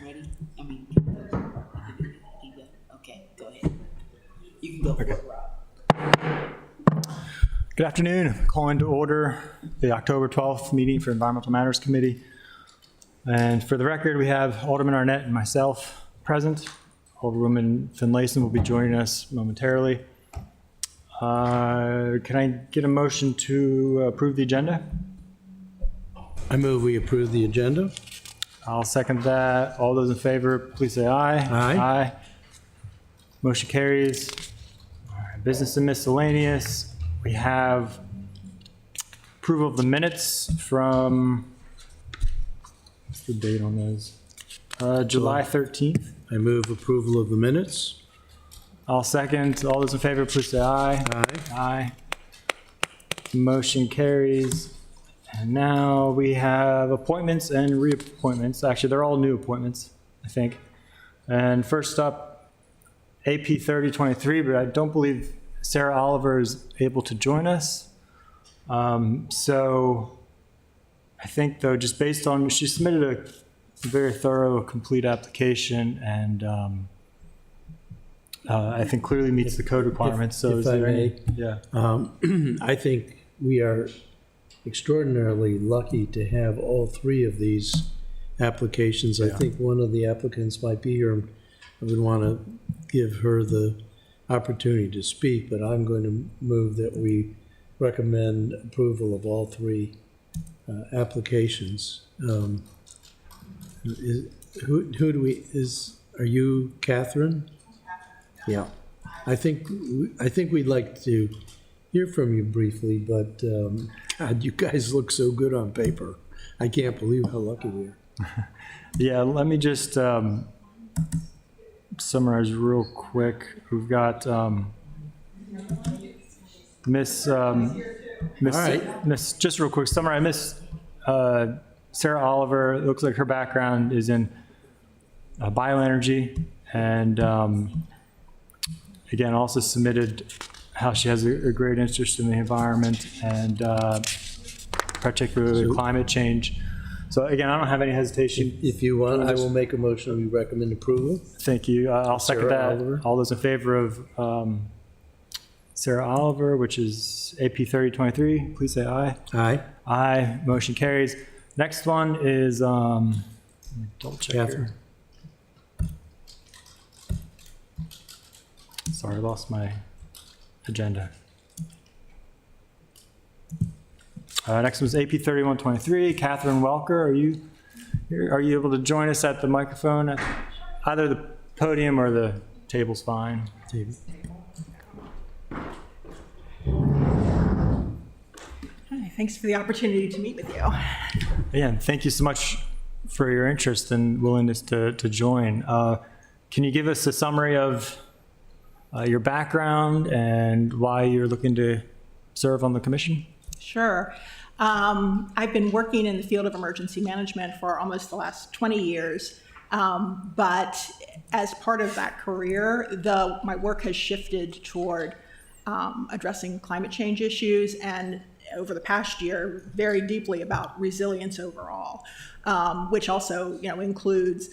Ready? I mean, okay, go ahead. You can go for it, Rob. Good afternoon. Calling to order the October 12th meeting for Environmental Matters Committee. And for the record, we have Alderman Arnett and myself present. Alderwoman Finlayson will be joining us momentarily. Can I get a motion to approve the agenda? I move we approve the agenda. I'll second that. All those in favor, please say aye. Aye. Aye. Motion carries. All right, business and miscellaneous. We have approval of the minutes from, what's the date on those? July 13th. I move approval of the minutes. I'll second. All those in favor, please say aye. Aye. Aye. Motion carries. And now we have appointments and reappointments. Actually, they're all new appointments, I think. And first up, AP 3023, but I don't believe Sarah Oliver is able to join us. So I think, though, just based on, she submitted a very thorough, complete application, and I think clearly meets the code requirements. So if is there I any? may. Yeah. I think we are extraordinarily lucky to have all three of these applications. I think one of the applicants might be here. I would want to give her the opportunity to speak, but I'm going to move that we recommend approval of all three applications. Who do we, are you Catherine? Yeah. I think we'd like to hear from you briefly, but God, you guys look so good on paper. I can't believe how lucky we are. Yeah, let me just summarize real quick. We've got Miss, just real quick, summarize, Miss Sarah Oliver. It looks like her background is in bioenergy, and again, also submitted how she has a great interest in the environment and particularly climate change. So again, I don't have any hesitation. If you want, I will make a motion, we recommend approval. Thank you. I'll second Sarah that. Oliver. All those in favor of Sarah Oliver, which is AP 3023, please say aye. Aye. Aye, motion carries. Next one is, let me double check Catherine. here. Sorry, I lost my agenda. Next was AP 3123, Catherine Welker. Are you able to join us at the microphone? Either the podium or the table's fine. Hi, thanks for the opportunity to meet with you. Again, thank you so much for your interest and willingness to join. Can you give us a summary of your background and why you're looking to serve on the commission? Sure. I've been working in the field of emergency management for almost the last 20 years. But as part of that career, my work has shifted toward addressing climate change issues, and over the past year, very deeply about resilience overall, which also includes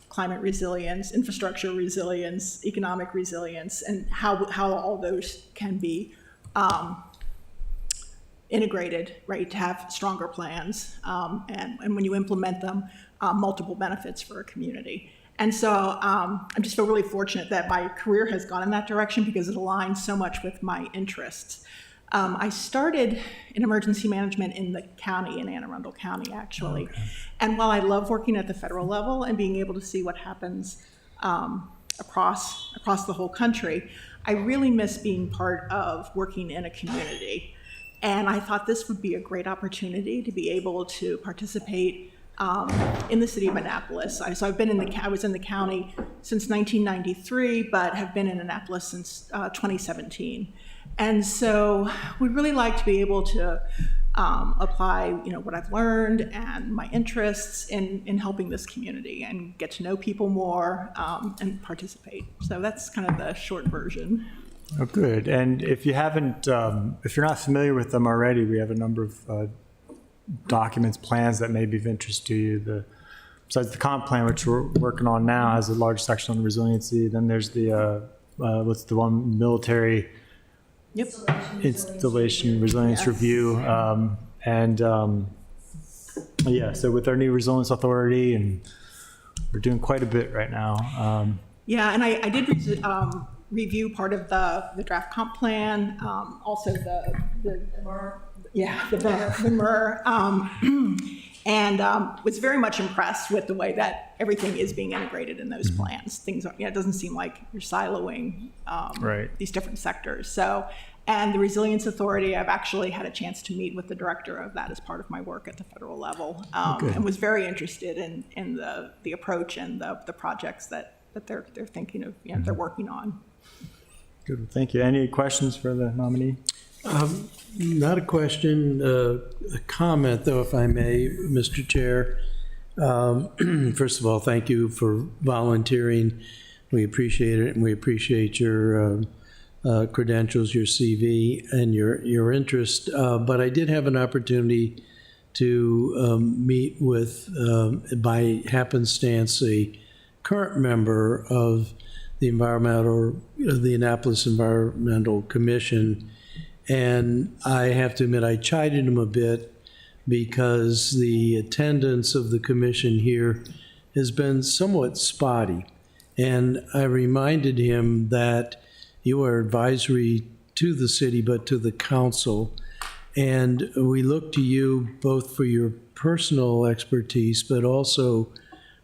climate resilience, infrastructure resilience, economic resilience, and how all those can be integrated, right, to have stronger plans, and when you implement them, multiple benefits for a community. And so I just feel really fortunate that my career has gone in that direction because it aligns so much with my interests. I started in emergency management in the county, in Anne Arundel County, actually. Okay. And while I love working at the federal level and being able to see what happens across the whole country, I really miss being part of working in a community. And I thought this would be a great opportunity to be able to participate in the city of Annapolis. So I was in the county since 1993, but have been in Annapolis since 2017. And so we'd really like to be able to apply, what I've learned and my interests in helping this community and get to know people more and participate. So that's kind of the short version. Oh, good. And if you haven't, if you're not familiar with them already, we have a number of documents, plans that may be of interest to you. Besides the comp plan, which we're working on now, has a large section on resiliency. Then there's the what's the one, military installation resilience review, yeah. So with our new resilience authority, and we're doing quite a bit right now. Yeah, and I did review part of the draft comp plan, also the MER, and was very much impressed with the way that everything is being integrated in those plans. Things, it doesn't seem like you're siloing these different sectors. So, and the Resilience Authority, I've actually had a chance to meet with the director of that as part of my work at the federal level, and was very interested in the approach and the projects that they're thinking of, they're working on. Good, thank you. Any questions for the nominee? Not a question, a comment, though, if I may, Mr. Chair. First of all, thank you for volunteering. We appreciate it, and we appreciate your credentials, your CV, and your interest. But I did have an opportunity to meet with, by happenstance, a current member of the the Annapolis Environmental Commission. And I have to admit, I chided him a bit because the attendance of the commission here has been somewhat spotty. And I reminded him that you are advisory to the city, but to the council. And we look to you both for your personal expertise, but also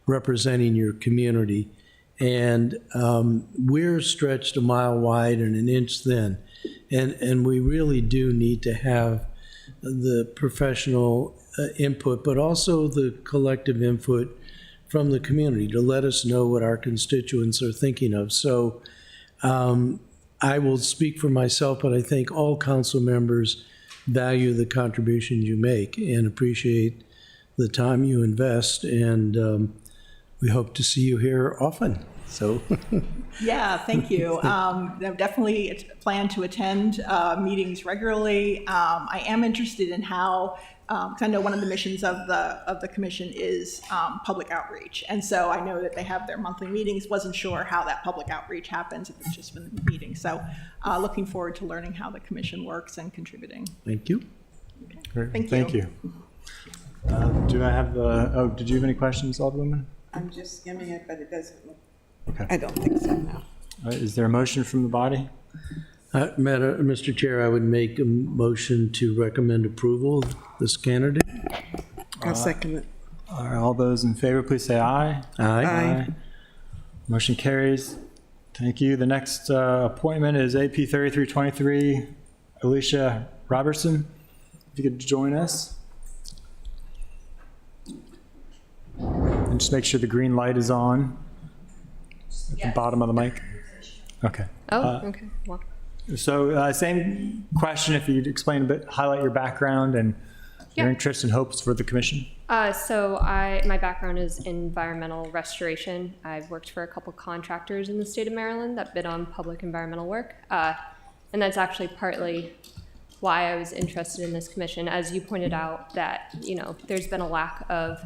representing your community. And we're stretched a mile wide and an inch thin. And we really do need to have the professional input, but also the collective input from the community to let us know what our constituents are thinking of. So I will speak for myself, but I think all council members value the contributions you make and appreciate the time you invest. And we hope to see you here often. so. Yeah, thank you. I definitely plan to attend meetings regularly. I am interested in how, because I know one of the missions of the commission is public outreach, and so I know that they have their monthly meetings. Wasn't sure how that public outreach happens if it's just been the meeting. So, looking forward to learning how the commission works and contributing. Thank you. Thank Thank you. Do I have did you have any questions, Alderwoman? I'm just skimming it, but it doesn't look, Okay. I don't think so, no. Is there a motion from the body? Mr. Chair, I would make a motion to recommend approval of this candidate. I'll second it. All those in favor, please say aye. Aye. Motion carries. Thank you. The next appointment is AP 3323, Alicia Robertson. If you could join us. And just make sure the green light is on at the bottom of the mic. Okay. Okay. Well, So same question, if you'd explain a bit, highlight your background and your Yeah. interests and hopes for the commission. my background is environmental restoration. I've worked for a couple contractors in the state of Maryland that bid on public environmental work. And that's actually partly why I was interested in this commission. As you pointed out, that, there's been a lack of,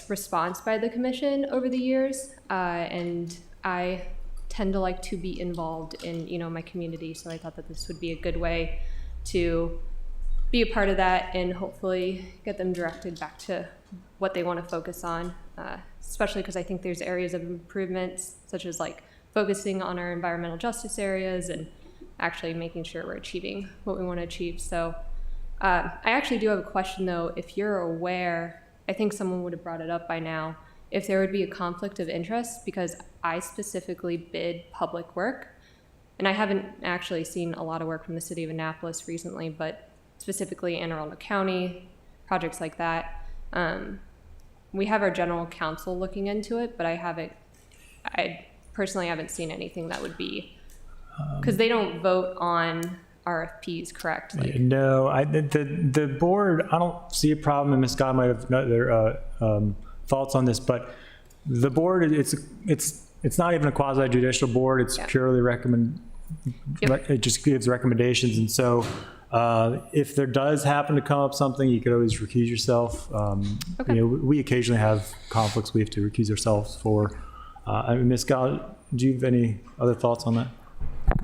response by the commission over the years. And I tend to like to be involved in, my community. So I thought that this would be a good way to be a part of that and hopefully get them directed back to what they want to focus on, especially because I think there's areas of improvements, such as like focusing on our environmental justice areas and actually making sure we're achieving what we want to achieve. So I actually do have a question though. If you're aware, I think someone would have brought it up by now, if there would be a conflict of interest, because I specifically bid public work, and I haven't actually seen a lot of work from the city of Annapolis recently, but specifically Anne Arundel County, projects like that. We have our general counsel looking into it, but I personally haven't seen anything that would be, because they don't vote on RFPs, correct? No, the board, I don't see a problem, and Ms. Scott might have their thoughts on this, but the board, it's not even a quasi judicial board. It's purely it just gives recommendations. And so if there does happen to come up something, you could always recuse yourself. Okay. We occasionally have conflicts we have to recuse ourselves for. Ms. Scott, do you have any other thoughts on that?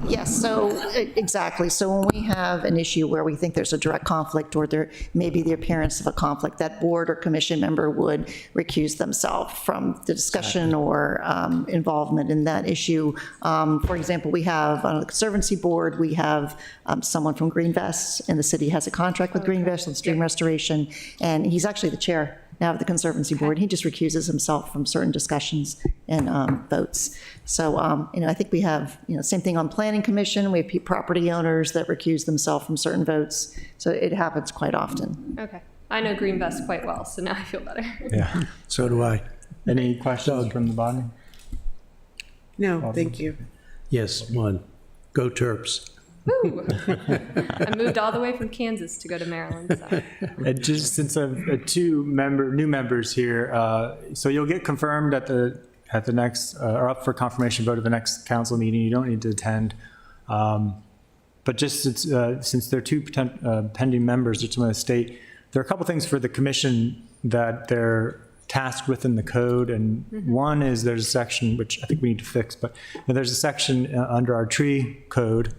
Yes, so exactly. So when we have an issue where we think there's a direct conflict or there may be the appearance of a conflict, that board or commission member would recuse themselves from the discussion or involvement in that issue. For example, we have on the Conservancy Board, we have someone from Greenvest, and the city has a contract with Greenvest on stream restoration, and he's actually the chair now of the Conservancy Board. He just recuses himself from certain discussions and votes. So, I think we have, same thing on Planning Commission. We have property owners that recuse themselves from certain votes. So it happens quite often. Okay. I know Greenvest quite well, so now I feel better. Yeah. So do I. Any questions from the body? No, thank you. Yes, one. Go Terps. Woo! I moved all the way from Kansas to go to Maryland. So. And just since two new members here, so you'll get confirmed at the next, or up for confirmation vote at the next council meeting. You don't need to attend. But just since there are two pending members, just want to state, there are a couple things for the commission that they're tasked with in the code. And one is there's a section, which I think we need to fix, but there's a section under our tree code,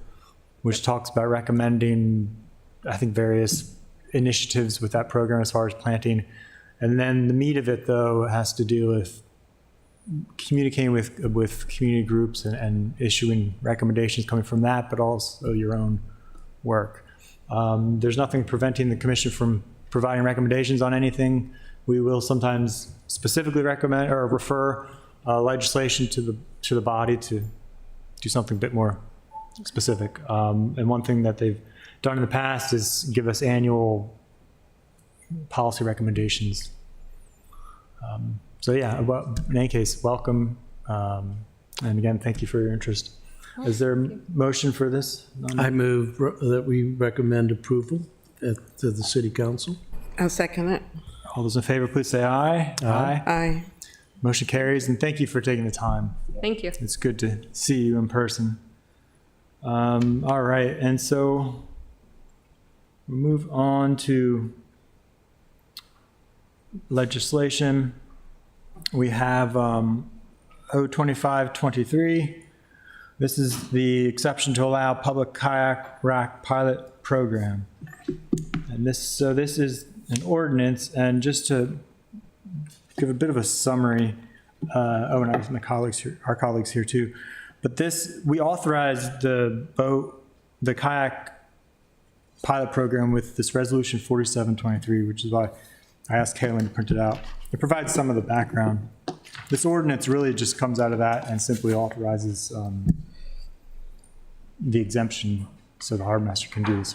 which talks about recommending, I think, various initiatives with that program as far as planting. And then the meat of it, though, has to do with communicating with community groups and issuing recommendations coming from that, but also your own work. There's nothing preventing the commission from providing recommendations on anything. We will sometimes specifically recommend or refer legislation to the body to do something a bit more specific. And one thing that they've done in the past is give us annual policy recommendations. So yeah, well, in any case, welcome. And again, thank you for your interest. Is there a motion for this? I move that we recommend approval to the city council. I'll second it. All those in favor, please say aye. Aye. Aye. Motion carries, and thank you for taking the time. Thank you. It's good to see you in person. All right, and so we'll move on to legislation. We have 02523. This is the exception to allow public kayak rack pilot program. And this is an ordinance, and just to give a bit of a summary, and I have my colleagues here, our colleagues here too. But we authorized the kayak pilot program with this resolution 4723, which is why I asked Kaylin to print it out. It provides some of the background. This ordinance really just comes out of that and simply authorizes the exemption so the harbor master can do this.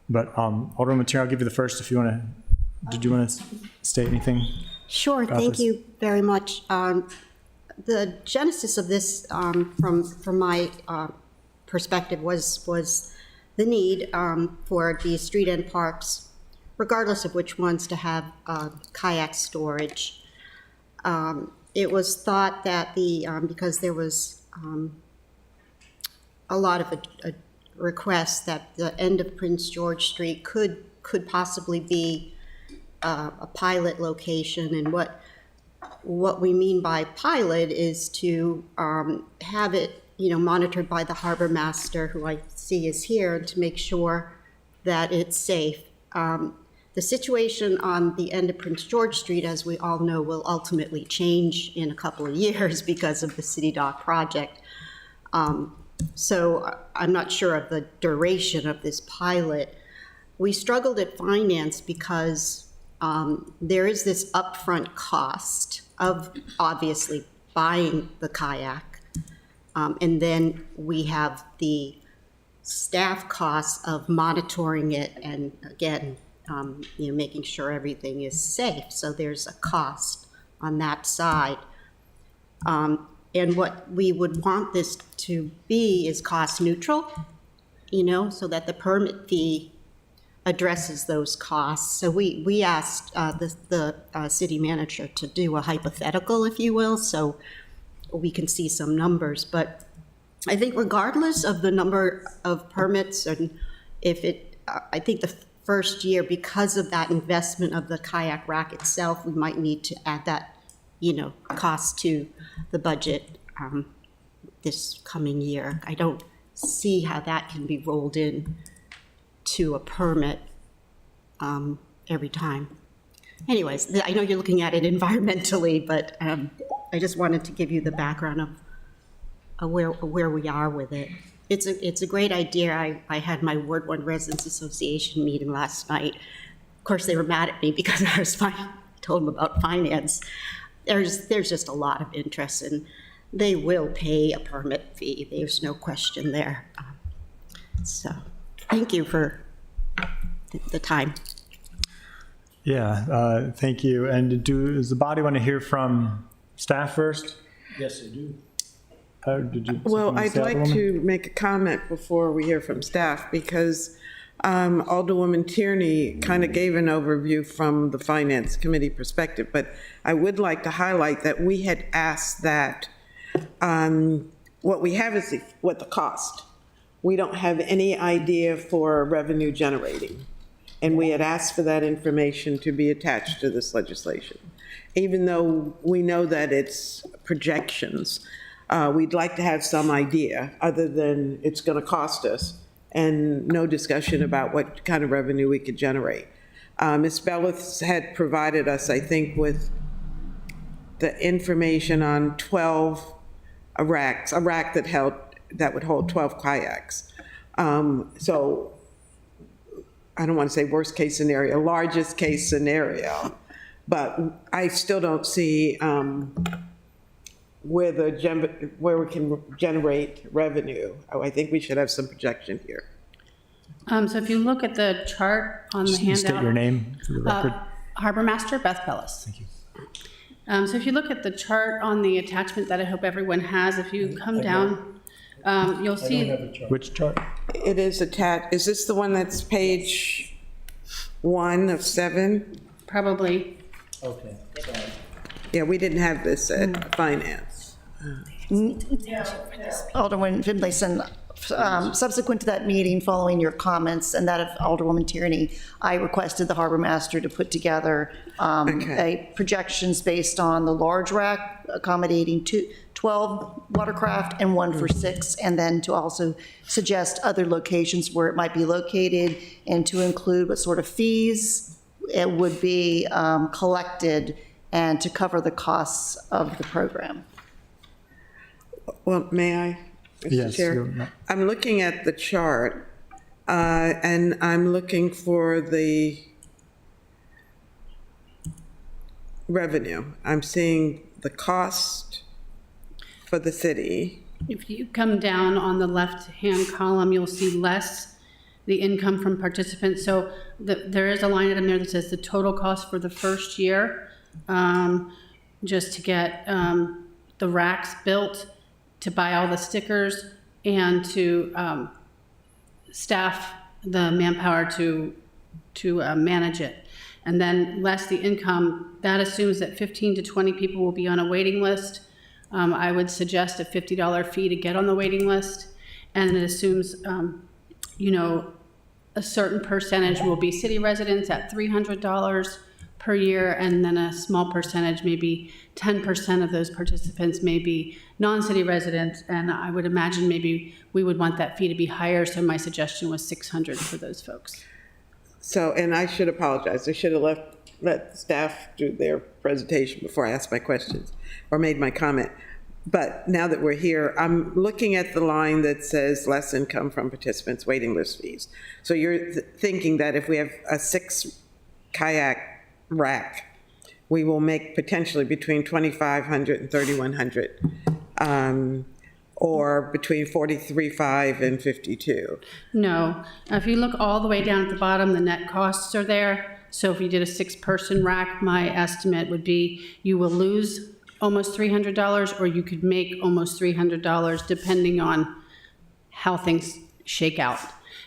But Alderman Materi, I'll give you the first if you want to. Did you want to state anything? Sure, about thank this? you very much. The genesis of this, from my perspective, was the need for the street end parks, regardless of which ones, to have kayak storage. It was thought that because there was a lot of requests that the end of Prince George Street could possibly be a pilot location, and what we mean by pilot is to have it, monitored by the harbor master, who I see is here, to make sure that it's safe. The situation on the end of Prince George Street, as we all know, will ultimately change in a couple of years because of the City Dock project. So I'm not sure of the duration of this pilot. We struggled at finance because there is this upfront cost of obviously buying the kayak. And then we have the staff costs of monitoring it and, again, making sure everything is safe. So there's a cost on that side. And what we would want this to be is cost neutral, so that the permit fee addresses those costs. So we asked the city manager to do a hypothetical, if you will, so we can see some numbers. But I think regardless of the number of permits, and I think the first year, because of that investment of the kayak rack itself, we might need to add that, cost to the budget this coming year. I don't see how that can be rolled in to a permit every time. Anyways, I know you're looking at it environmentally, but I just wanted to give you the background of where we are with it. It's a great idea. I had my Ward 1 Residents Association meeting last night. Of course, they were mad at me because I told them about finance. There's just a lot of interest, and they will pay a permit fee. There's no question there. So thank you for the time. Yeah, thank you. And does the body want to hear from staff first? Yes, I do. Did you? Well, I'd like Alderwoman? to make a comment before we hear from staff, because Alderwoman Tierney kind of gave an overview from the Finance Committee perspective, but I would like to highlight that we had asked that what we have is what the cost. We don't have any idea for revenue generating. And we had asked for that information to be attached to this legislation. Even though we know that it's projections, we'd like to have some idea other than it's going to cost us, and no discussion about what kind of revenue we could generate. Ms. Bellis had provided us, I think, with the information on 12 racks, a rack that would hold 12 kayaks. So I don't want to say worst case scenario, largest case scenario, but I still don't see where we can generate revenue. I think we should have some projection here. So if you look at the chart on the Can you state your handout, name for the record? Harbor Master Beth Bellis. Thank you. So if you look at the chart on the attachment that I hope everyone has, if you come down, you'll see. Which chart? It is attached. Is this the one that's page 1 of 7? Probably. Okay, sorry. Yeah, we didn't have this at finance. Alderman Finlayson, subsequent to that meeting, following your comments and that of Alderwoman Tierney, I requested the harbor master to put together a projections based on the large rack accommodating 12 watercraft and one for 6, and then to also suggest other locations where it might be located and to include what sort of fees it would be collected and to cover the costs of the program. Well, may I, Mr. Yes, Chair? you're- I'm looking at the chart, and I'm looking for the revenue. I'm seeing the cost for the city. If you come down on the left-hand column, you'll see less the income from participants. So there is a line item there that says the total cost for the first year, just to get the racks built, to buy all the stickers, and to staff the manpower to manage it. And then less the income, that assumes that 15 to 20 people will be on a waiting list. I would suggest a $50 fee to get on the waiting list, and it assumes, a certain percentage will be city residents at $300 per year, and then a small percentage, maybe 10% of those participants may be non-city residents, and I would imagine maybe we would want that fee to be higher, so my suggestion was $600 for those folks. So, and I should apologize. I should have let staff do their presentation before I asked my questions or made my comment. But now that we're here, I'm looking at the line that says less income from participants, waiting list fees. So you're thinking that if we have a 6 kayak rack, we will make potentially between $2,500 and $3,100, or between $43,500 and $52,000. No, if you look all the way down at the bottom, the net costs are there. So if you did a 6-person rack, my estimate would be you will lose almost $300, or you could make almost $300, depending on how things shake out.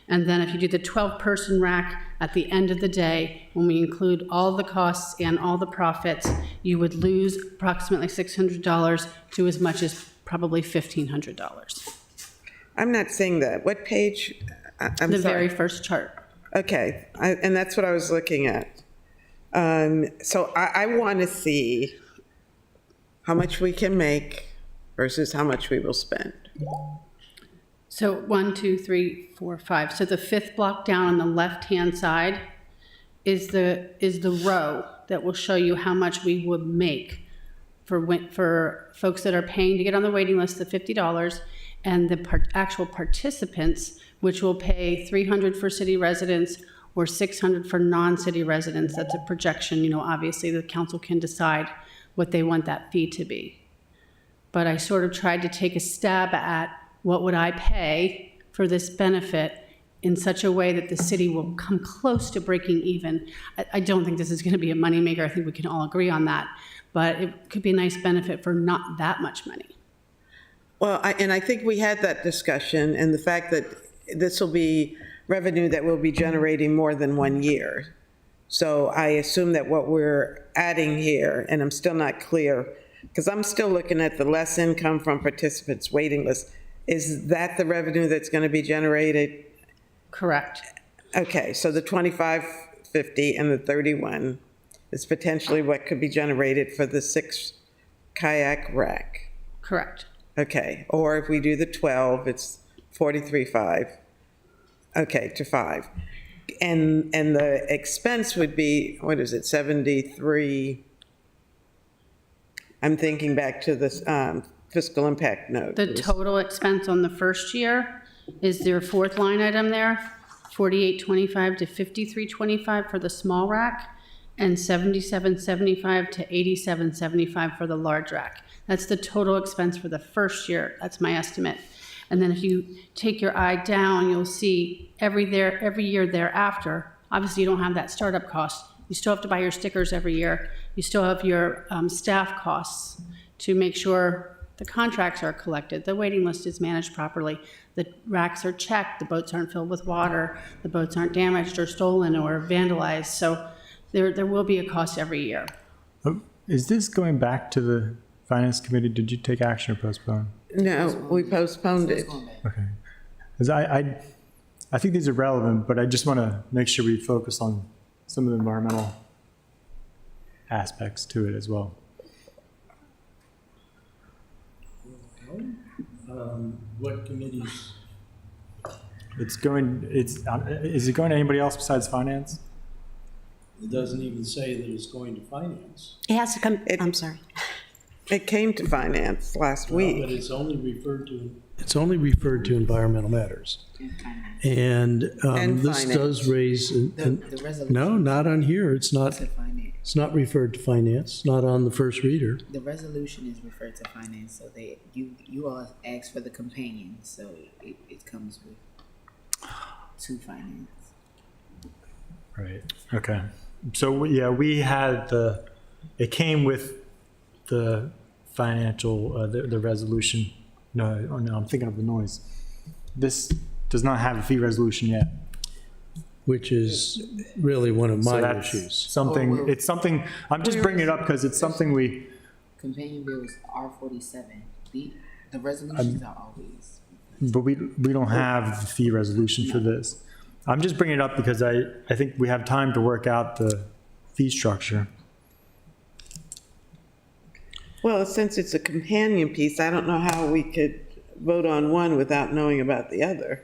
And then if you do the 12-person rack, at the end of the day, when we include all the costs and all the profits, you would lose approximately $600 to as much as probably $1,500. I'm not seeing that. What page? I'm The sorry. very first chart. Okay, and that's what I was looking at. So I want to see how much we can make versus how much we will spend. So 1, 2, 3, 4, 5. So the 5th block down on the left-hand side is the row that will show you how much we would make for folks that are paying to get on the waiting list, the $50, and the actual participants, which will pay $300 for city residents or $600 for non-city residents. That's a projection. Obviously the council can decide what they want that fee to be. But I sort of tried to take a stab at what would I pay for this benefit in such a way that the city will come close to breaking even. I don't think this is going to be a moneymaker. I think we can all agree on that. But it could be a nice benefit for not that much money. Well, and I think we had that discussion, and the fact that this will be revenue that will be generating more than 1 year. So I assume that what we're adding here, and I'm still not clear, because I'm still looking at the less income from participants waiting list. Is that the revenue that's going to be generated? Correct. Okay, so the $2,550 and the $31 is potentially what could be generated for the 6 kayak rack. Correct. Okay, or if we do the 12, it's 43.5. Okay, to 5. And the expense would be, what is it, 73? I'm thinking back to this fiscal impact note. The total expense on the first year is their 4th line item there, $48.25 to $53.25 for the small rack, and $77.75 to $87.75 for the large rack. That's the total expense for the first year. That's my estimate. And then if you take your eye down, you'll see every year thereafter, obviously you don't have that startup cost. You still have to buy your stickers every year. You still have your staff costs to make sure the contracts are collected, the waiting list is managed properly, the racks are checked, the boats aren't filled with water, the boats aren't damaged or stolen or vandalized. So there will be a cost every year. Is this going back to the finance committee? Did you take action or postpone? No, we postponed it. Okay. Because I think these are relevant, but I just want to make sure we focus on some of the environmental aspects to it as well. What committees? Is it going to anybody else besides finance? It doesn't even say that it's going to finance. It has to come, It- I'm sorry. It came to finance last But week. it's only referred to. It's only referred to environmental matters. And And this does finance. raise, The resolution no, not on here. It's not, to finance. it's not referred to finance, not on the first reader. The resolution is referred to finance, so you all asked for the companion, so it comes with to finance. Right. Okay. So we had it came with the financial, the resolution. No, I'm thinking of the noise. This does not have a fee resolution yet. Which is really one of So my that's issues. something, it's something, I'm just bringing it up because it's something Companion bills are 47. The resolutions are always. but we don't have the fee resolution for this. I'm just bringing it up because I think we have time to work out the fee structure. Well, since it's a companion piece, I don't know how we could vote on one without knowing about the other.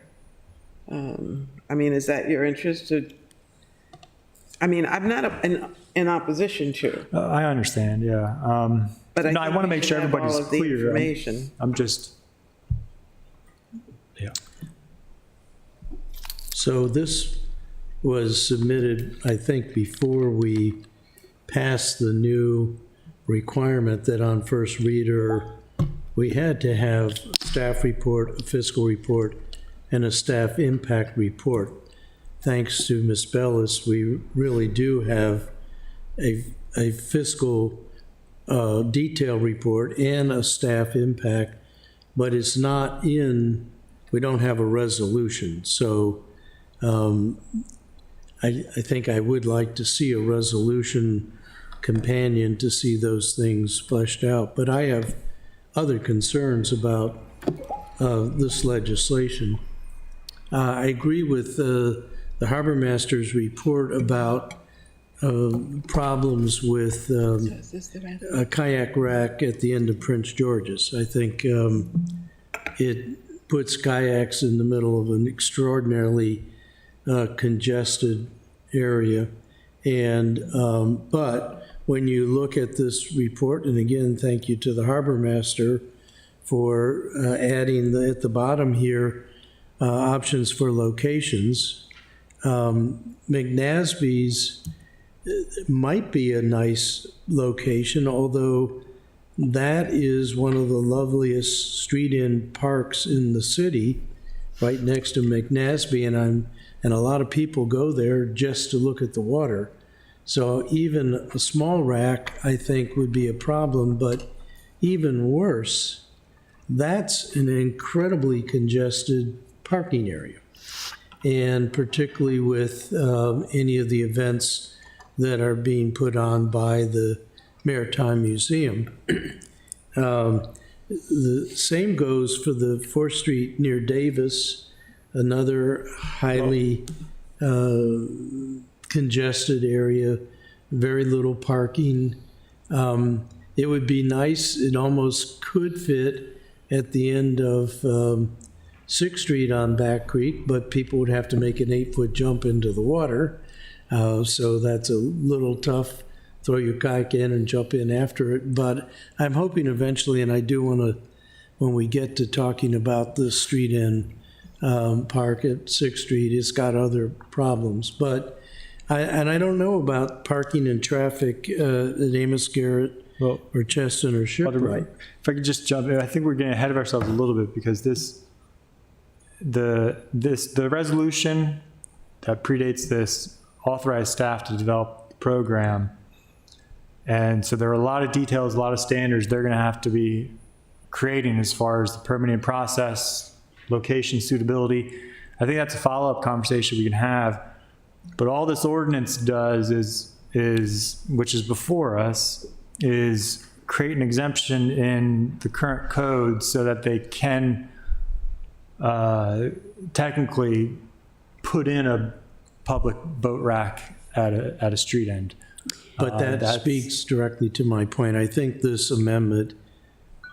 I mean, is that your interest to? I mean, I'm not in opposition to, I understand, yeah. but No, I think want to we make should sure have everybody's all of the clear. information. I'm just, yeah. So this was submitted, I think, before we passed the new requirement that on first reader, we had to have staff report, a fiscal report, and a staff impact report. Thanks to Ms. Bellis, we really do have a fiscal detail report and a staff impact, but it's not in, we don't have a resolution. So I think I would like to see a resolution companion to see those things fleshed out. But I have other concerns about this legislation. I agree with the harbor master's report about problems with a kayak rack at the end of Prince George's. I think it puts kayaks in the middle of an extraordinarily congested area. And but when you look at this report, and again, thank you to the harbor master for adding at the bottom here options for locations. McNasby's might be a nice location, although that is one of the loveliest street-in parks in the city, right next to McNasby, and a lot of people go there just to look at the water. So even a small rack, I think, would be a problem, but even worse, that's an incredibly congested parking area. And particularly with any of the events that are being put on by the Maritime Museum. The same goes for the 4th Street near Davis, another highly congested area, very little parking. It would be nice, it almost could fit at the end of 6th Street on Back Creek, but people would have to make an 8-foot jump into the water. So that's a little tough. Throw your kayak in and jump in after it. But I'm hoping eventually, and I do want to, when we get to talking about the street in park at 6th Street, it's got other problems. But I don't know about parking and traffic at Amos Garrett or Cheston or Shipwright. If I could just jump in, I think we're getting ahead of ourselves a little bit because the resolution that predates this authorized staff to develop the program. And so there are a lot of details, a lot of standards they're going to have to be creating as far as the permitting process, location suitability. I think that's a follow-up conversation we can have. But all this ordinance does is which is before us, is create an exemption in the current code so that they can technically put in a public boat rack at a street end. But that That's- speaks directly to my point. I think this amendment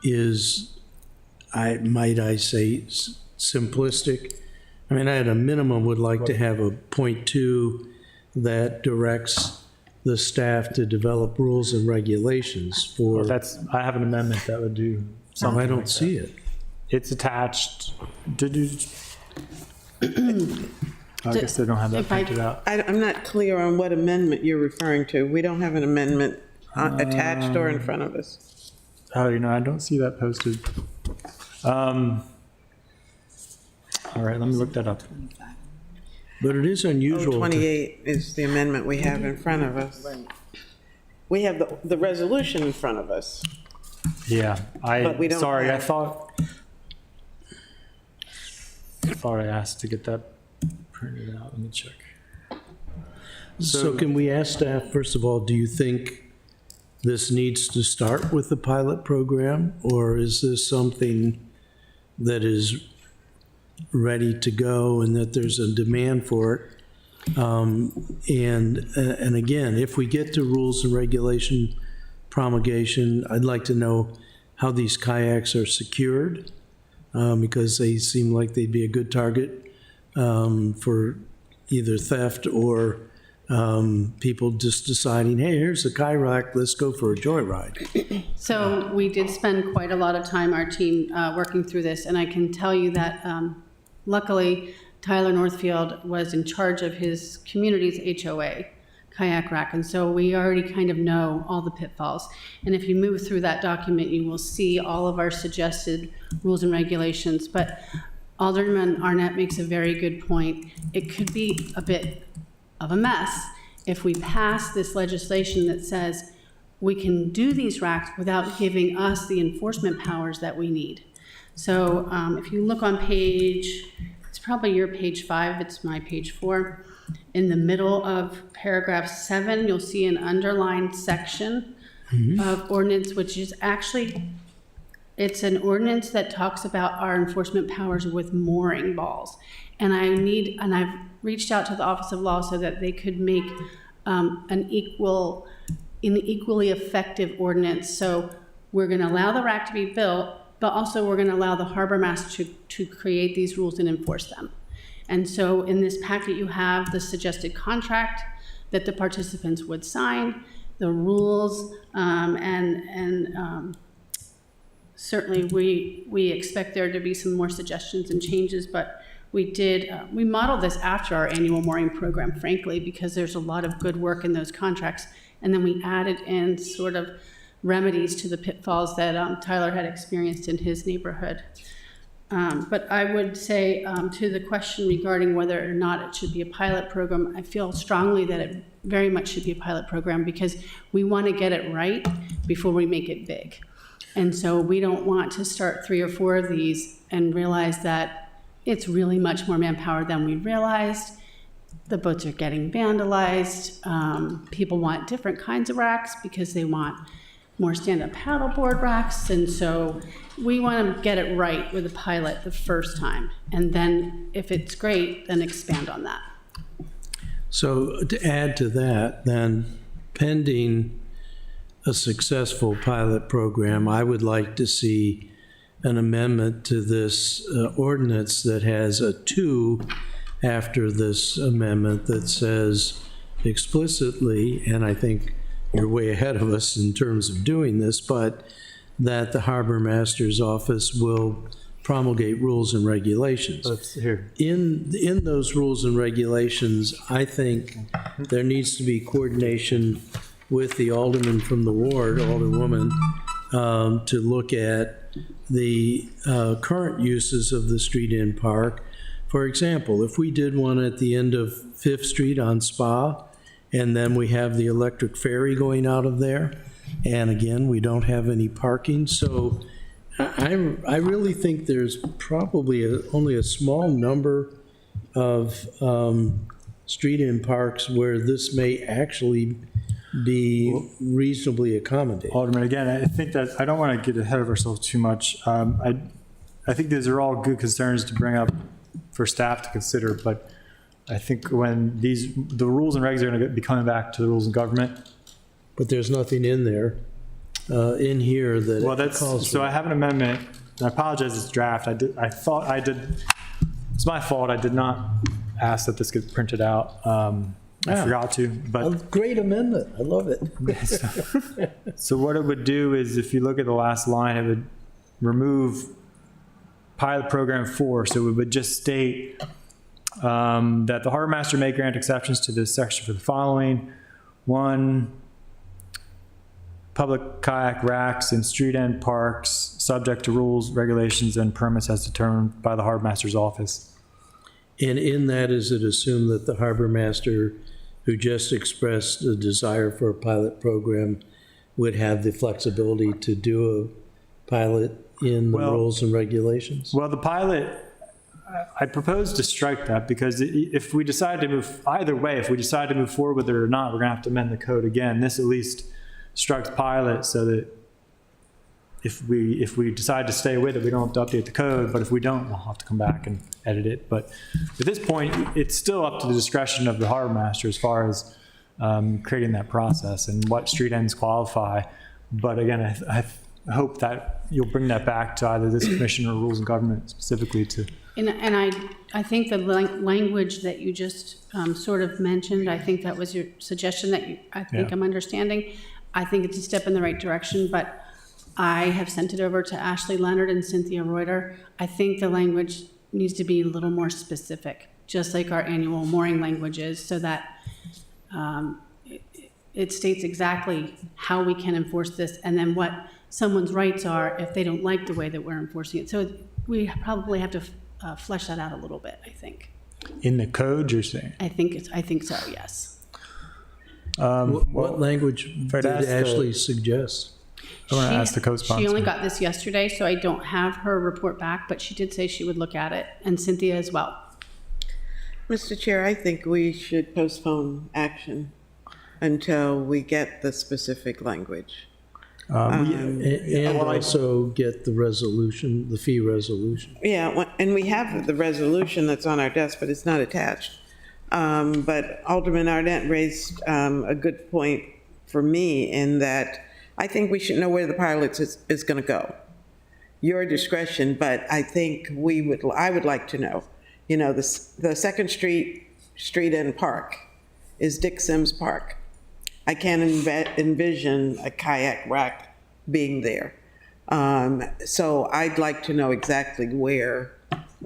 is, might I say, simplistic. I mean, I at a minimum would like to have a .2 that directs the staff to develop rules and regulations for, I have an amendment that would do something I don't like see that. it. It's attached. I guess they don't have that If I- printed out. I'm not clear on what amendment you're referring to. We don't have an amendment attached or in front of us. Oh, I don't see that posted. All right, let me look that up. But it is unusual. 28 is the amendment we have in front of us. We have the resolution in front of us. Yeah, But we don't sorry, I have- thought I asked to get that printed out. Let me check. So can we ask staff, first of all, do you think this needs to start with the pilot program? Or is this something that is ready to go and that there's a demand for it? And again, if we get to rules and regulation promulgation, I'd like to know how these kayaks are secured, because they seem like they'd be a good target for either theft or people just deciding, hey, here's a kayak, let's go for a joyride. So we did spend quite a lot of time, our team, working through this, and I can tell you that luckily Tyler Northfield was in charge of his community's HOA kayak rack, and so we already kind of know all the pitfalls. And if you move through that document, you will see all of our suggested rules and regulations. But Alderman Arnett makes a very good point. It could be a bit of a mess if we pass this legislation that says we can do these racks without giving us the enforcement powers that we need. So if you look on page, it's probably your page 5, it's my page 4. In the middle of paragraph 7, you'll see an underlined section of ordinance, which is actually, it's an ordinance that talks about our enforcement powers with mooring balls. And I've reached out to the Office of Law so that they could make an equally effective ordinance. So we're gonna allow the rack to be built, but also we're gonna allow the harbor master to create these rules and enforce them. And so in this packet, you have the suggested contract that the participants would sign, the rules, and certainly we expect there to be some more suggestions and changes, but we modeled this after our annual mooring program, frankly, because there's a lot of good work in those contracts. And then we added in sort of remedies to the pitfalls that Tyler had experienced in his neighborhood. But I would say to the question regarding whether or not it should be a pilot program, I feel strongly that it very much should be a pilot program because we want to get it right before we make it big. And so we don't want to start 3 or 4 of these and realize that it's really much more manpower than we realized. The boats are getting vandalized. People want different kinds of racks because they want more stand-up paddleboard racks. And so we want to get it right with a pilot the first time. And then if it's great, then expand on that. So to add to that, then pending a successful pilot program, I would like to see an amendment to this ordinance that has a 2 after this amendment that says explicitly, and I think you're way ahead of us in terms of doing this, but that the harbor master's office will promulgate rules and regulations. Let's hear. In those rules and regulations, I think there needs to be coordination with the alderman from the ward, alderwoman, to look at the current uses of the street in park. For example, if we did one at the end of 5th Street on Spa, and then we have the electric ferry going out of there, and again, we don't have any parking, so I really think there's probably only a small number of street in parks where this may actually be reasonably accommodated. Alderman, again, I think that, I don't want to get ahead of ourselves too much. I think these are all good concerns to bring up for staff to consider, but I think when the rules and regs are going to be coming back to the rules of government. But there's nothing in there, in here that Well, that's, calls so for. I have an amendment, and I apologize, it's draft. It's my fault, I did not ask that this get printed out. I forgot to, A but. great amendment, I love it. So what it would do is, if you look at the last line, it would remove pilot program 4. So it would just state that the harbor master may grant exceptions to this section for the following. 1, public kayak racks in street end parks, subject to rules, regulations, and permits as determined by the harbor master's office. And in that, is it assumed that the harbor master who just expressed a desire for a pilot program would have the flexibility to do a pilot in the Well- rules and regulations? Well, the pilot, I propose to strike that, because if we decide to move, either way, if we decide to move forward with it or not, we're gonna have to amend the code again. This at least strikes pilot so that if we decide to stay with it, we don't have to update the code, but if we don't, we'll have to come back and edit it. But at this point, it's still up to the discretion of the harbor master as far as creating that process and what street ends qualify. But again, I hope that you'll bring that back to either this commission or rules and government specifically to. And I think the language that you just sort of mentioned, I think that was your suggestion that I think Yeah. I'm understanding. I think it's a step in the right direction, but I have sent it over to Ashley Leonard and Cynthia Reuter. I think the language needs to be a little more specific, just like our annual mooring language is, so that it states exactly how we can enforce this and then what someone's rights are if they don't like the way that we're enforcing it. So we probably have to flesh that out a little bit, I think. In the code, you're saying? I think so, yes. What language I'd did ask the- Ashley suggest? I want to ask the co-sponsor. She only got this yesterday, so I don't have her report back, but she did say she would look at it, and Cynthia as well. Mr. Chair, I think we should postpone action until we get the specific language. And also get the resolution, the fee resolution. Yeah, and we have the resolution that's on our desk, but it's not attached. But Alderman Arnett raised a good point for me in that I think we should know where the pilot is going to go. Your discretion, but I think I would like to know. You know, the Second Street End Park is Dick Sims Park. I can't envision a kayak rack being there. So I'd like to know exactly where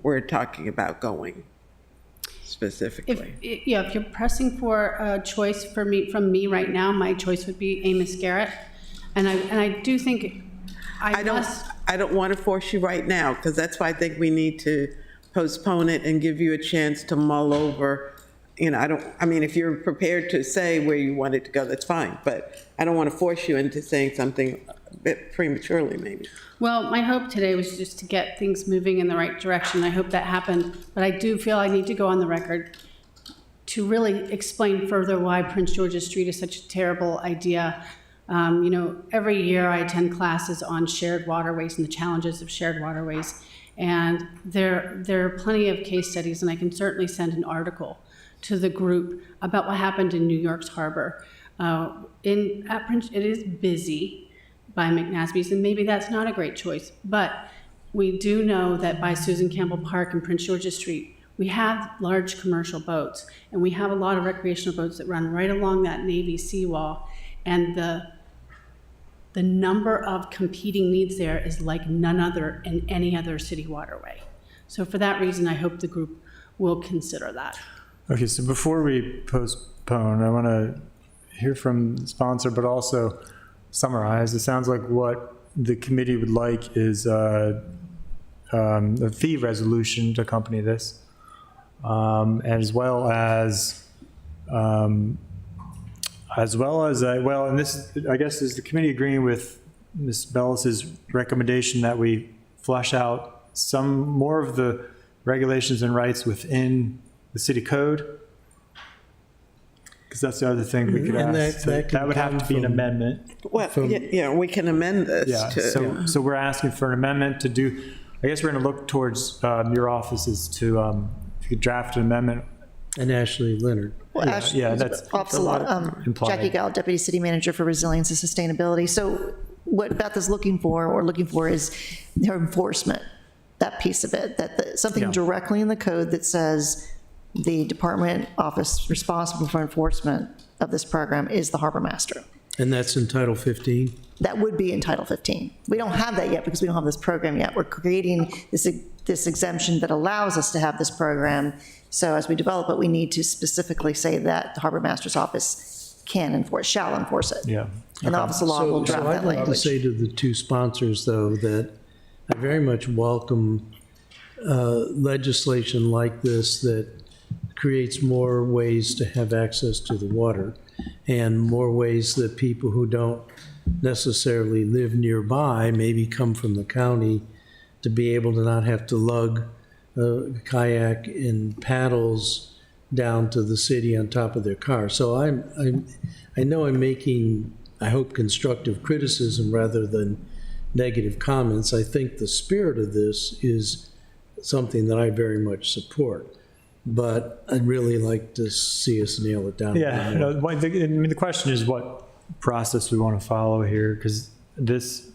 we're talking about going specifically. If you're pressing for a choice from me right now, my choice would be Amos Garrett. And I do think I don't want to force you right now, because that's why I think we need to postpone it and give you a chance to mull over. You know, if you're prepared to say where you want it to go, that's fine, but I don't want to force you into saying something a bit prematurely, maybe. Well, my hope today was just to get things moving in the right direction. I hope that happened, but I do feel I need to go on the record to really explain further why Prince George's Street is such a terrible idea. You know, every year I attend classes on shared waterways and the challenges of shared waterways, and there are plenty of case studies, and I can certainly send an article to the group about what happened in New York's harbor. It is busy by McNasby's, and maybe that's not a great choice, but we do know that by Susan Campbell Park and Prince George's Street, we have large commercial boats, and we have a lot of recreational boats that run right along that Navy seawall, and the number of competing needs there is like none other in any other city waterway. So for that reason, I hope the group will consider that. Okay, so before we postpone, I want to hear from the sponsor, but also summarize. It sounds like what the committee would like is a fee resolution to accompany this, as well as and this, I guess, is the committee agreeing with Ms. Bellis's recommendation that we flesh out some more of the regulations and rights within the city code? Because that's the other thing we could And ask. that can That would have come to be an from- amendment. Well, yeah, we can amend this Yeah, to. so we're asking for an amendment to do, I guess we're going to look towards your offices to, if you could draft an amendment. And Ashley Leonard. Well, Ashley- yeah, that's Officer, implied. Jackie Gall, Deputy City Manager for Resilience and Sustainability. So what Beth is looking for is her enforcement, that piece of it, something Yeah. directly in the code that says the department office responsible for enforcement of this program is the harbor master. And that's in Title 15? That would be in Title 15. We don't have that yet because we don't have this program yet. We're creating this exemption that allows us to have this program. So as we develop it, we need to specifically say that the harbor master's office shall enforce it. Yeah. And the Office of Law will draft So that I'd like to language. say to the two sponsors, though, that I very much welcome legislation like this that creates more ways to have access to the water and more ways that people who don't necessarily live nearby, maybe come from the county, to be able to not have to lug a kayak and paddles down to the city on top of their car. So I know I'm making, I hope, constructive criticism rather than negative comments. I think the spirit of this is something that I very much support, but I'd really like to see us nail it down. Yeah, the question is what process we want to follow here, because this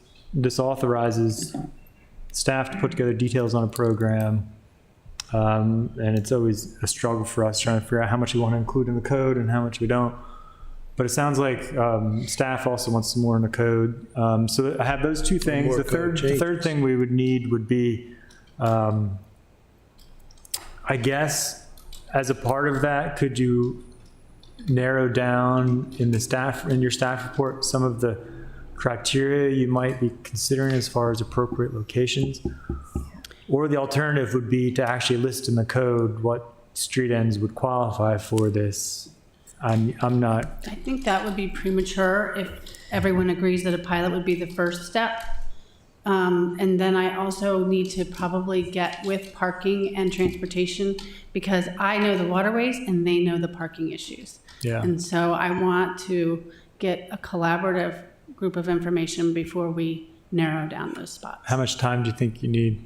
authorizes staff to put together details on a program, and it's always a struggle for us trying to figure out how much we want to include in the code and how much we don't. But it sounds like staff also wants some more in the code. So I have those two things. More The code third changes. thing we would need would be, I guess, as a part of that, could you narrow down in your staff report some of the criteria you might be considering as far as appropriate locations? Or the alternative would be to actually list in the code what street ends would qualify for this. I'm not, I think that would be premature if everyone agrees that a pilot would be the first step. And then I also need to probably get with parking and transportation because I know the waterways and they know the parking issues. yeah. And so I want to get a collaborative group of information before we narrow down those spots. How much time do you think you need?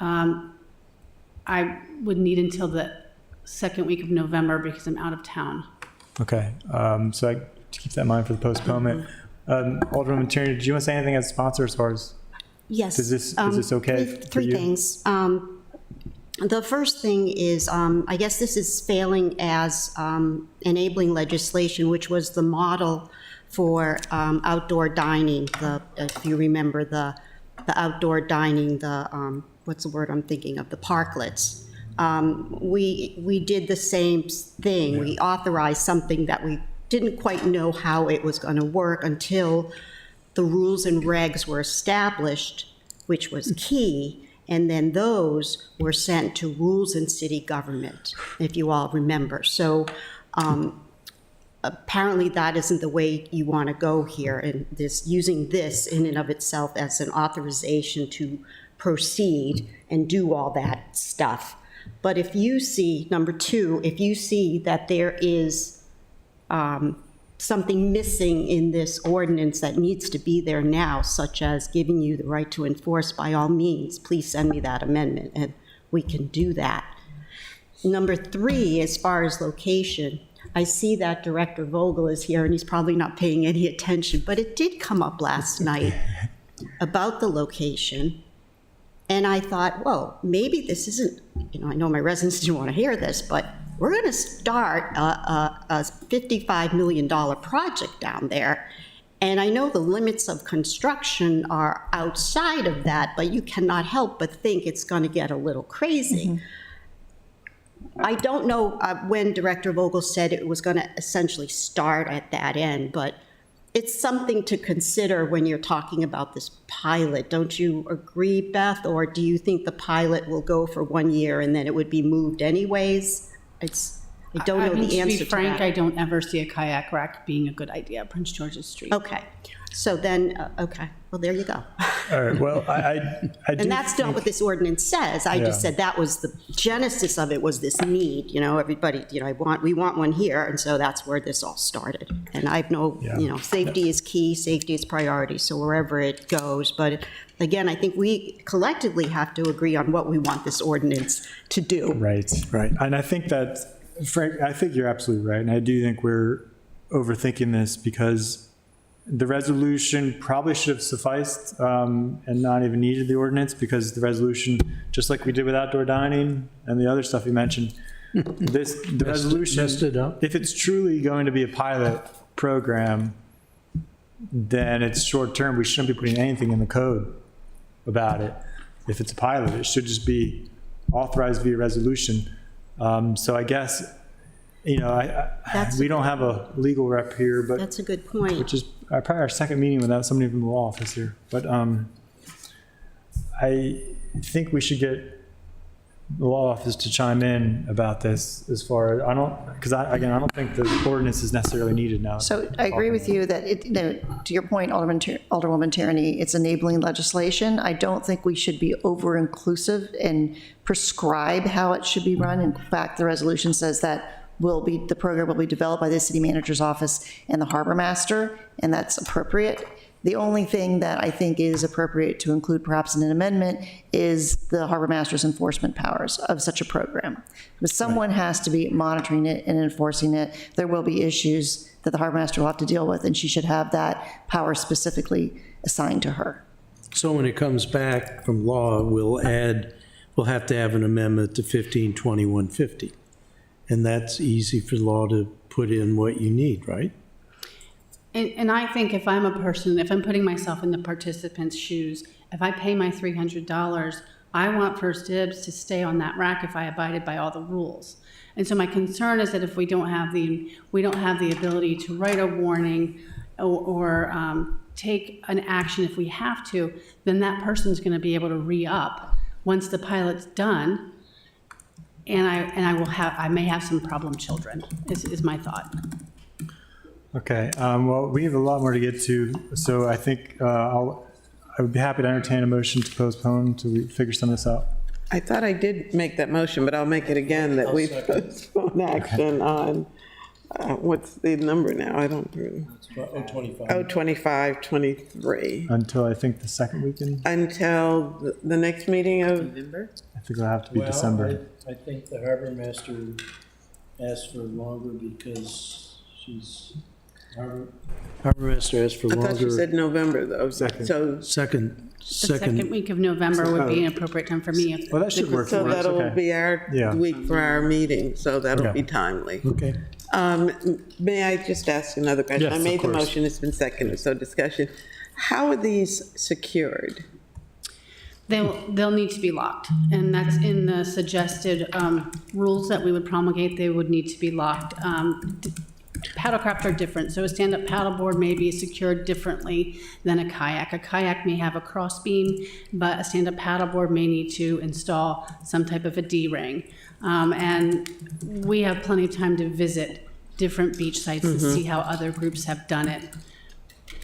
I would need until the second week of November because I'm out of town. Okay, so to keep that in mind for the postponement. Alderwoman Tierney, did you want to say anything as a sponsor as far as, Yes. is this okay for Three you? things. The first thing is, I guess this is failing as enabling legislation, which was the model for outdoor dining. If you remember the outdoor dining, what's the word I'm thinking of? The parklets. We did the same thing. We authorized something that we didn't quite know how it was going to work until the rules and regs were established, which was key, and then those were sent to rules and city government, if you all remember. So apparently that isn't the way you want to go here, and using this in and of itself as an authorization to proceed and do all that stuff. But if you see, number two, if you see that there is something missing in this ordinance that needs to be there now, such as giving you the right to enforce, by all means, please send me that amendment and we can do that. Number three, as far as location, I see that Director Vogel is here and he's probably not paying any attention, but it did come up last night about the location. And I thought, whoa, maybe this isn't, I know my residents didn't want to hear this, but we're going to start a $55 million project down there. And I know the limits of construction are outside of that, but you cannot help but think it's going to get a little crazy. I don't know when Director Vogel said it was going to essentially start at that end, but it's something to consider when you're talking about this pilot. Don't you agree, Beth? Or do you think the pilot will go for 1 year and then it would be moved anyways? It I don't know the answer To be to frank, that. I don't ever see a kayak rack being a good idea, Prince George's Street. Okay, so then, okay, well, there you go. All right, well, I do. And that's not what this ordinance says. I just Yeah. said that was the genesis of it, was this need, everybody, we want one here, and so that's where this all started. And I have no, Yeah. safety is key, safety is priority, so wherever it goes. But again, I think we collectively have to agree on what we want this ordinance to do. Right, right. And I think that, Frank, I think you're absolutely right. And I do think we're overthinking this because the resolution probably should have sufficed and not even needed the ordinance, because the resolution, just like we did with outdoor dining and the other stuff you mentioned, the resolution, messed it up. if it's truly going to be a pilot program, then it's short term. We shouldn't be putting anything in the code about it. If it's a pilot, it should just be authorized via resolution. So I guess, That's- we don't have a legal rep here, but, That's a good point. which is probably our second meeting without somebody from the law office here. But I think we should get the law office to chime in about this as far as, I don't think the ordinance is necessarily needed now. So I agree with you that to your point, Alderwoman Tierney, it's enabling legislation. I don't think we should be over-inclusive and prescribe how it should be run. In fact, the resolution says that the program will be developed by the city manager's office and the harbor master, and that's appropriate. The only thing that I think is appropriate to include perhaps in an amendment is the harbor master's enforcement powers of such a program. But someone has to be monitoring it and enforcing it. There will be issues that the harbor master will have to deal with, and she should have that power specifically assigned to her. So when it comes back from law, we'll have to have an amendment to 152150. And that's easy for law to put in what you need, right? And I think if I'm a person, if I'm putting myself in the participant's shoes, if I pay my $300, I want first dibs to stay on that rack if I abided by all the rules. And so my concern is that if we don't have the ability to write a warning or take an action if we have to, then that person's going to be able to re-up once the pilot's done. And I may have some problem children, is my thought. Okay, well, we have a lot more to get to, so I think I would be happy to entertain a motion to postpone until we figure some of this out. I thought I did make that motion, but I'll make it again, that we postpone action on, what's the number now? I don't remember. 2523. Until I think the second weekend, Until the next meeting of, November? I think it'll have to be December. I think the harbor master asked for longer because harbor master asked for I thought you said November, though. So Second The second week of November would be an appropriate time for me. Well, that should work for us, that'll okay. be our Yeah. week for our meeting, so that'll Okay. be timely. Okay. May I just ask another question? Yes, I of made the course. motion, it's been seconded, so discussion. How are these secured? They'll need to be locked, and that's in the suggested rules that we would promulgate. They would need to be locked. Paddlecraft are different, so a stand-up paddleboard may be secured differently than a kayak. A kayak may have a cross beam, but a stand-up paddleboard may need to install some type of a D-ring. And we have plenty of time to visit different beach sites and see how other groups have done it.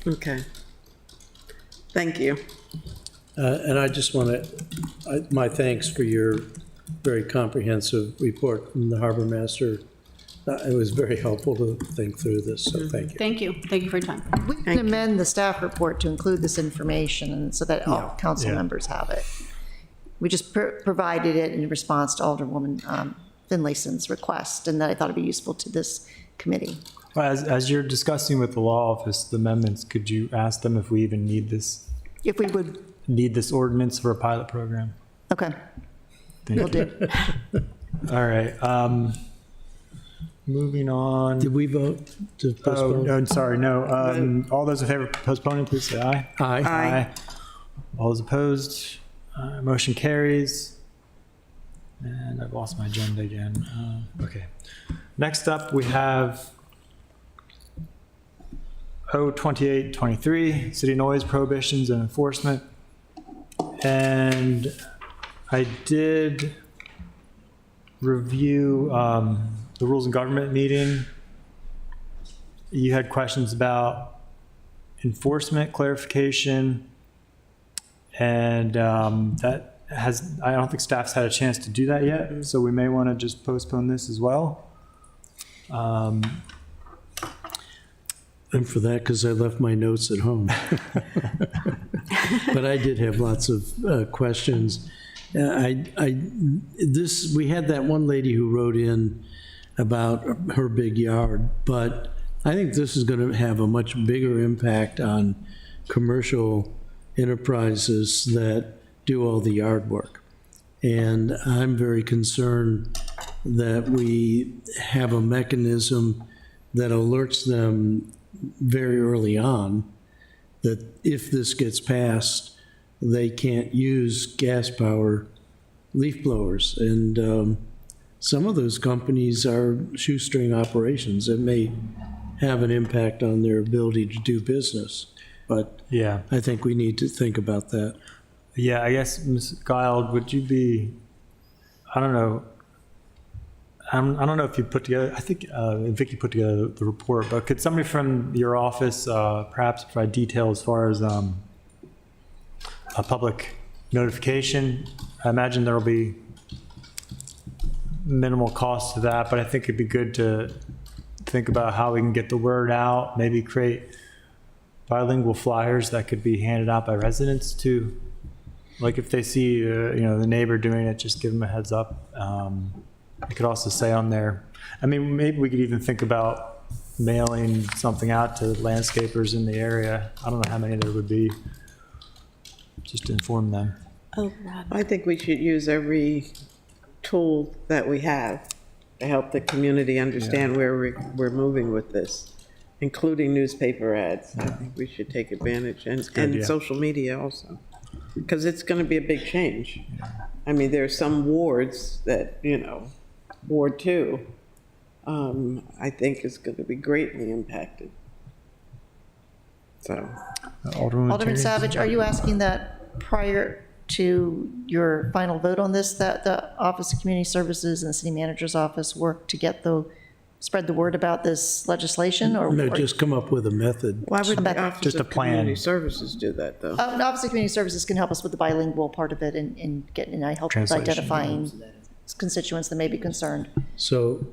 Okay. Thank you. And I just want to, my thanks for your very comprehensive report from the harbor master. It was very helpful to think through this, so thank you. Thank you. Thank you for your time. We can amend the staff report to include this information and so that all council Yeah. members have it. We just provided it in response to Alderwoman Finlayson's request, and that I thought it'd be useful to this committee. Well, as you're discussing with the law office, the amendments, could you ask them if we even need this ordinance for a pilot program? Okay, Thank will you. do. All right, moving on. Did we vote to Oh, postpone? no, sorry, no. All those in favor of postponing, please say aye. Aye. Aye. All those opposed? Motion carries. And I've lost my agenda again. Okay. Next up, we have O2823, City Noise Prohibitions and Enforcement. And I did review the Rules and Government meeting, you had questions about enforcement clarification, and that has, I don't think staff's had a chance to do that yet, so we may want to just postpone this as well. I'm for that because I left my notes at home. But I did have lots of questions. We had that one lady who wrote in about her big yard, but I think this is going to have a much bigger impact on commercial enterprises that do all the yard work. And I'm very concerned that we have a mechanism that alerts them very early on that if this gets passed, they can't use gas power leaf blowers. And some of those companies are shoestring operations that may have an impact on their ability to do business. But Yeah. I think we need to think about that. Yeah, I guess, Ms. Guile, would you be, I don't know, I don't know if you put together, I think Vicky put together the report, but could somebody from your office perhaps provide detail as far as a public notification? I imagine there will be minimal cost to that, but I think it'd be good to think about how we can get the word out, maybe create bilingual flyers that could be handed out by residents to, like if they see, the neighbor doing it, just give them a heads up. I could also say on there, I mean, maybe we could even think about mailing something out to landscapers in the area. I don't know how many there would be, just to inform them. I think we should use every tool that we have to help the community understand where we're moving with this, including newspaper ads. I think we should take advantage, and idea. social media also, because it's going to be a big change. I mean, there are some wards that, Ward 2, I think is going to be greatly impacted. So, Alderman Terry? Savage, are you asking that prior to your final vote on this, that the Office of Community Services and the City Manager's Office work to spread the word about this legislation, or? No, just come up with a method. why would the Just Office a of plan. Community Services do that, though? The Office of Community Services can help us with the bilingual part of it and I help with Translation. identifying constituents that may be concerned. So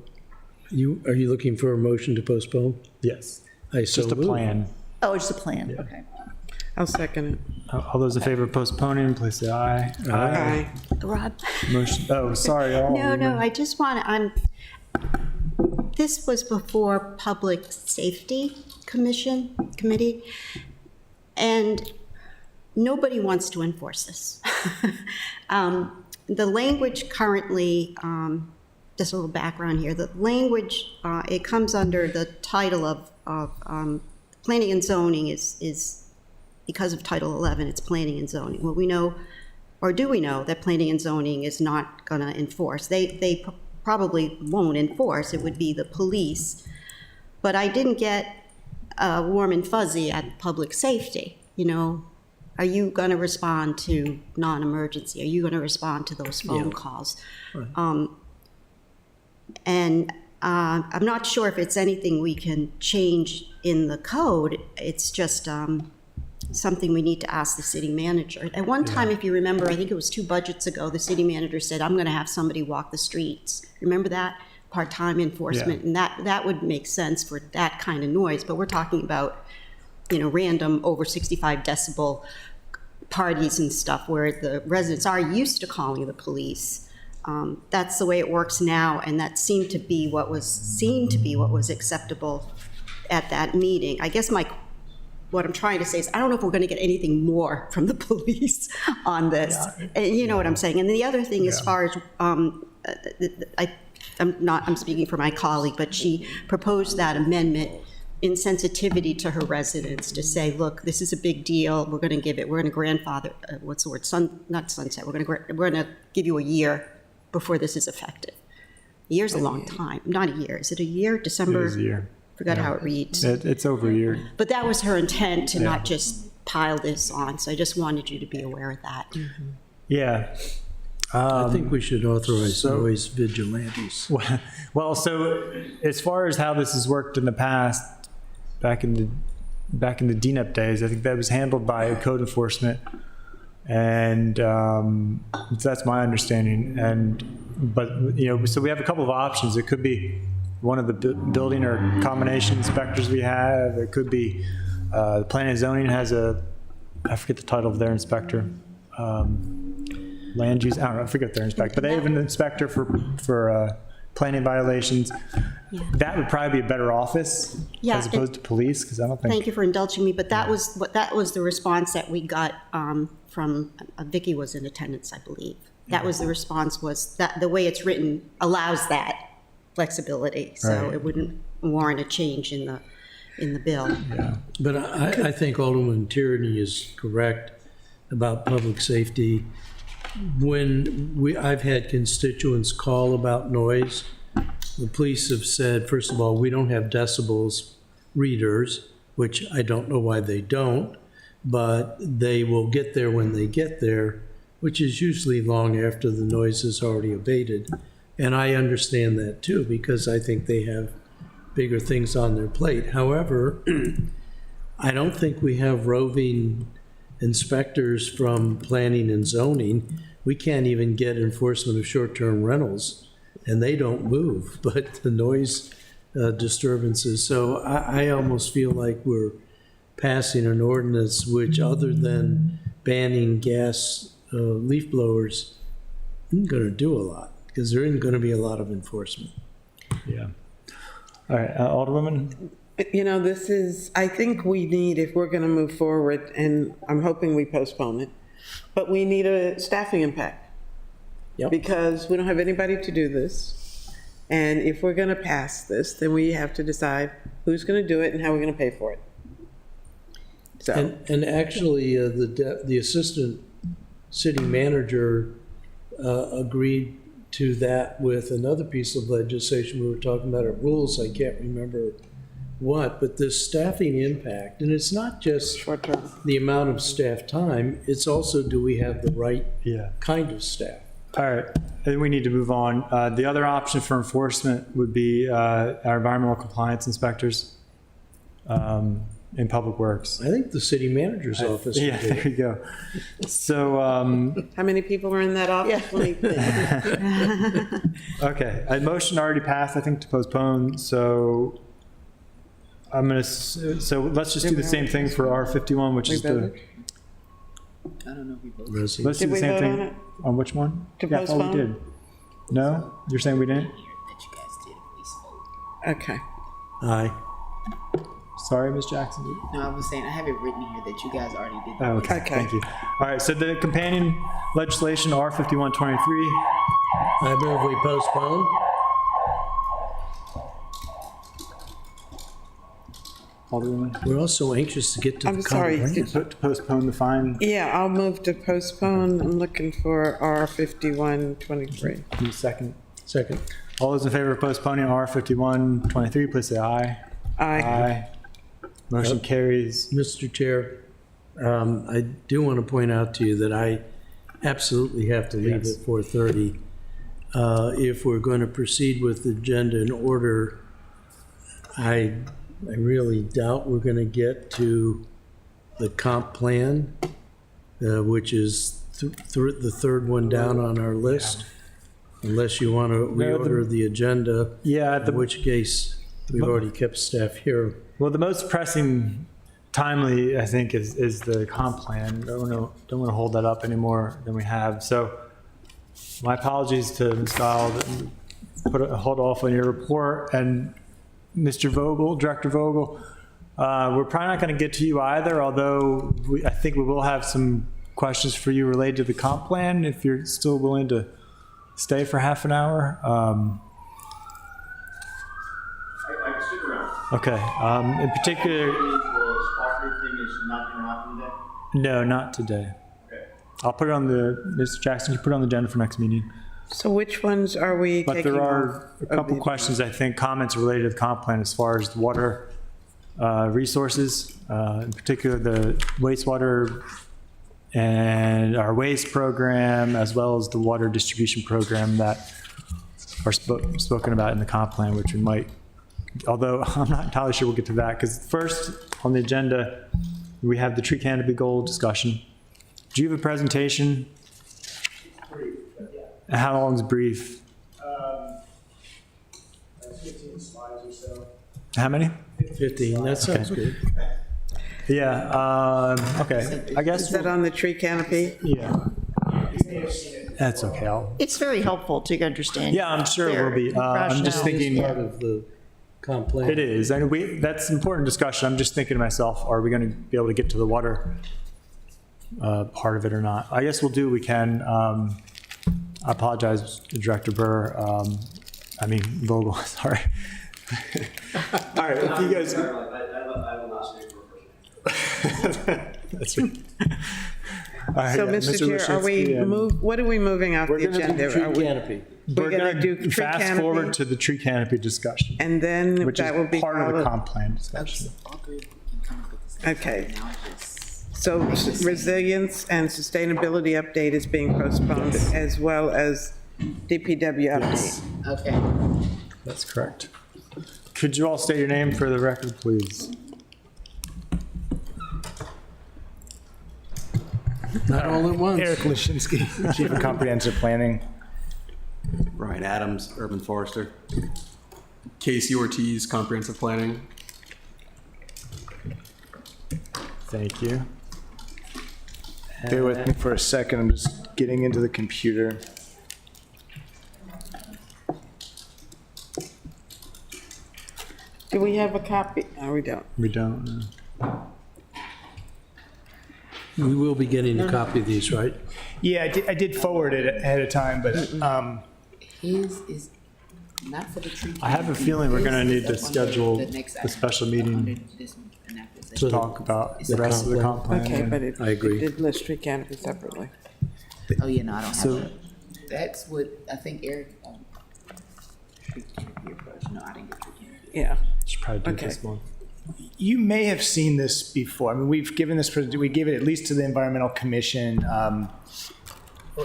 are you looking for a motion to postpone? Yes, I so just a move. plan. Oh, it's a plan, okay. I'll second it. All those in favor of postponing, please say aye. Aye. Rob? Motion, sorry. No, I just want to, this was before Public Safety Committee, and nobody wants to enforce this. The language currently, just a little background here, the language, it comes under the title of planning and zoning is because of Title 11, it's planning and zoning. Well, we know, or do we know, that planning and zoning is not going to enforce. They probably won't enforce. It would be the police. But I didn't get warm and fuzzy at public safety. Are you going to respond to non-emergency? Are you going to respond to those phone calls? Right. And I'm not sure if it's anything we can change in the code. It's just something we need to ask the city manager. At one time, if you remember, I think it was 2 budgets ago, the city manager said, I'm going to have somebody walk the streets. Remember that? Part-time enforcement. Yeah. And that would make sense for that kind of noise. But we're talking about, random over 65 decibel parties and stuff where the residents are used to calling the police. That's the way it works now, and that seemed to be what was acceptable at that meeting. I guess what I'm trying to say is I don't know if we're going to get anything more from the police on this. And you know what I'm saying. And the other thing, as far as I'm speaking for my colleague, but she proposed that amendment in sensitivity to her residents to say, look, this is a big deal. We're going to grandfather, what's the word? Not sunset. We're going to give you a year before this is effective. A year's a long time. Not a year. Is it a year? December? It is a year. Forgot how it reads. It's over a year. But that was her intent, to not just pile this on. So I just wanted you to be aware of that. Yeah. I think we should authorize so- noise vigilantes. Well, so as far as how this has worked in the past, back in the DNEP days, I think that was handled by code enforcement, and that's my understanding. But so we have a couple of options. It could be one of the building or combination inspectors we have. It could be the planning and zoning has I forget the title of their inspector. Land use, I don't know, I forget their inspector, but they have an inspector for planning violations. That would probably be a better office Yeah, as opposed to police, because I don't think. Thank you for indulging me, but that was the response that we got from, Vicky was in attendance, I believe. That was the response, was that the way it's written allows that flexibility, so Right. it wouldn't warrant a change in the bill. But I think Alderman Tierney is correct about public safety. I've had constituents call about noise, the police have said, first of all, we don't have decibels readers, which I don't know why they don't, but they will get there when they get there, which is usually long after the noise is already abated. And I understand that too, because I think they have bigger things on their plate. However, I don't think we have roving inspectors from planning and zoning. We can't even get enforcement of short-term rentals, and they don't move, but the noise disturbances. So I almost feel like we're passing an ordinance which, other than banning gas leaf blowers, isn't going to do a lot, because there isn't going to be a lot of enforcement. Yeah. All right, Alderwoman? I think we need, if we're going to move forward, and I'm hoping we postpone it, but we need a staffing impact. Yep. Because we don't have anybody to do this. And if we're going to pass this, then we have to decide who's going to do it and how we're going to pay for it. So, And actually, the assistant city manager agreed to that with another piece of legislation. We were talking about our rules, I can't remember what, but this staffing impact, and it's not just short term. the amount of staff time, it's also, do we have the right kind of staff? All right, I think we need to move on. The other option for enforcement would be our environmental compliance inspectors in Public Works. I think the city manager's office. Yeah, would be- there you go. So, How many people are in that office? Let me think. okay, a motion already passed, I think, to postpone, so I'm gonna, so let's just do the same thing for R51, which is the, I don't know if we voted. let's do Did the we same vote on thing. it? On which one? To Yeah, I thought postpone? we did. No? You're saying we didn't? That you guys did at least vote. Okay. Aye. Sorry, Ms. Jackson. No, I was saying, I have it written here that you guys already did. Oh, okay, Okay. thank you. All right, so the companion legislation, R5123, I move we postpone. Alderwoman, We're also anxious to get to the. I'm sorry. comprehensive. to postpone the fine, Yeah, I'll move to postpone. I'm looking for R5123. need a second. Second. All those in favor of postponing R5123, please say aye. Aye. Motion carries. Mr. Chair, I do want to point out to you that I absolutely have to leave Yes. at 4:30. If we're going to proceed with the agenda in order, I really doubt we're going to get to the comp plan, which is the third one down on our list, unless you want to reorder the agenda, Yeah, in which case we've already kept staff here. well, the most pressing, timely, I think, is the comp plan. Don't want to hold that up any more than we have. So my apologies to Ms. Dial, hold off on your report. And Mr. Vogel, Director Vogel, we're probably not going to get to you either, although I think we will have some questions for you related to the comp plan, if you're still willing to stay for half an hour. I can stick around. Okay, in particular, The Sparkler thing is not gonna happen today? no, not today. Okay. I'll put it on Mr. Jackson, you put it on the agenda for next meeting. So which ones are we But taking there off? are a of couple the- questions, I think, comments related to the comp plan as far as the water resources, in particular the wastewater and our waste program, as well as the water distribution program that are spoken about in the comp plan, which we might, although I'm not entirely sure we'll get to that, because first on the agenda, we have the tree canopy goal discussion. Do you have a presentation? How long is brief? 15 slides or so. How many? 15, that sounds good. Yeah, okay, I guess, Is that on the tree canopy? yeah. That's okay, It's very helpful to understand. yeah, I'm sure it will be. I'm just rationale. thinking, Part of the comp plan. it is, and that's important discussion. I'm just thinking to myself, are we going to be able to get to the water part of it or not? I guess we'll do what we can. I apologize, Director Burr, Vogel, sorry. All right, if you guys. I have a last name for a person. That's right. All right, So, yeah, Mr. Chair, Wisniewski, what are we moving off We're the going to agenda? do tree Are we- canopy. We're gonna going do to tree fast canopy? forward to the tree canopy discussion, And then which that will be is part of the followed. comp plan discussion. All good, we can come up with the same. Okay. Now just, So resilience and sustainability update is being postponed, as well as DPW update. okay. That's correct. Could you all state your name for the record, please? Not all at once. Eric Lashinsky, Chief of Comprehensive Planning. Brian Adams, Urban Forester. Casey Ortiz, Comprehensive Planning. Thank you. Bear with me for a second, I'm just getting into the computer. Do we have a copy? No, we don't. We don't. We will be getting a copy of these, right? Yeah, I did forward it ahead of time, but His is not for the tree. I have a canopy. feeling we're gonna His need to is up under schedule the next the item, special under meeting this one, and after that. So to talk about the the rest of the comp comp plan. Okay, and- but it I agree. did list tree canopy separately. Oh, yeah, no, I don't So- have that. That's what, I think Eric, tree canopy approach. No, I didn't get tree canopy. Yeah. Should probably do Okay. this one. you may have seen this before. I mean, we've given this, we gave it at least to the Environmental Commission.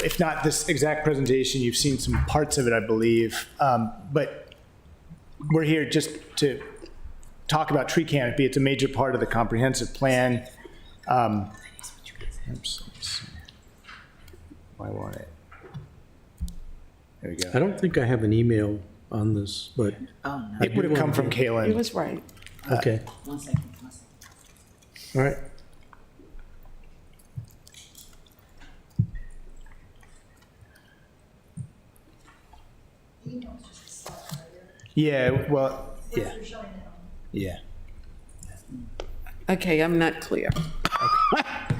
If not this exact presentation, you've seen some parts of it, I believe. But we're here just to talk about tree canopy. It's a major part of the comprehensive plan. Oops, let's see. Why won't it? There we I go. don't think I have an email on this, but, Oh, no, It would have come from He Kalen. was right. okay, one second. all right. Yeah, well, yeah. Yeah, Okay, I'm not clear.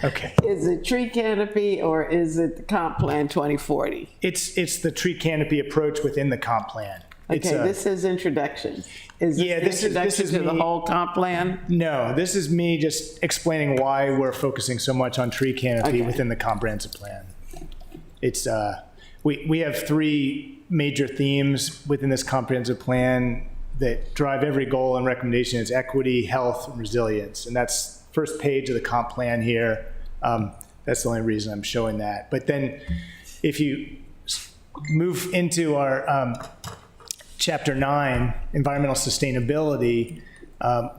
okay. Is it tree canopy or is it the comp plan 2040? It's the tree canopy approach within the comp plan. It's, Okay, this is introduction. Is Yeah, this this the is introduction to the me- whole comp plan? No, this is me just explaining why we're focusing so much on tree canopy Okay. within the comprehensive plan. It's, we have three major themes within this comprehensive plan that drive every goal and recommendation. It's equity, health, and resilience. And that's first page of the comp plan here. That's the only reason I'm showing that. But then if you move into our Chapter 9, Environmental Sustainability,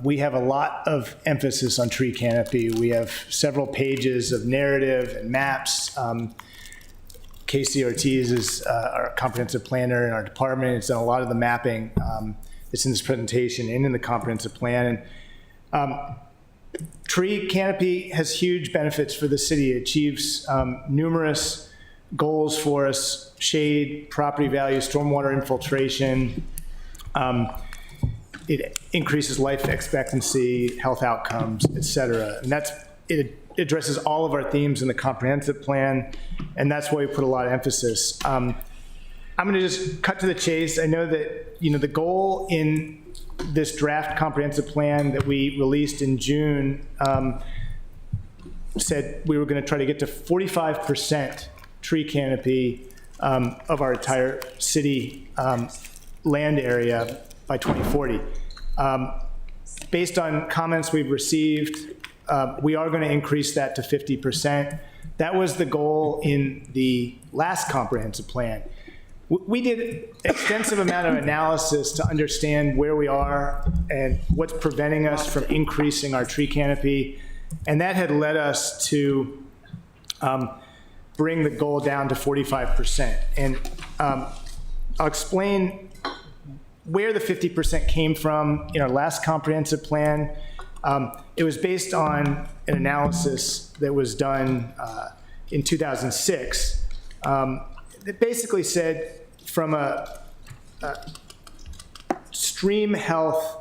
we have a lot of emphasis on tree canopy. We have several pages of narrative and maps. Casey Ortiz is our comprehensive planner in our department. It's done a lot of the mapping that's in this presentation and in the comprehensive plan. And tree canopy has huge benefits for the city. It achieves numerous goals for us: shade, property value, stormwater infiltration. It increases life expectancy, health outcomes, et cetera. And it addresses all of our themes in the comprehensive plan, and that's why we put a lot of emphasis. I'm going to just cut to the chase. I know that, the goal in this draft comprehensive plan that we released in June said we were going to try to get to 45% tree canopy of our entire city land area by 2040. Based on comments we've received, we are going to increase that to 50%. That was the goal in the last comprehensive plan. We did extensive amount of analysis to understand where we are and what's preventing us from increasing our tree canopy. And that had led us to bring the goal down to 45%. And I'll explain where the 50% came from in our last comprehensive plan. It was based on an analysis that was done in 2006 that basically said from a stream health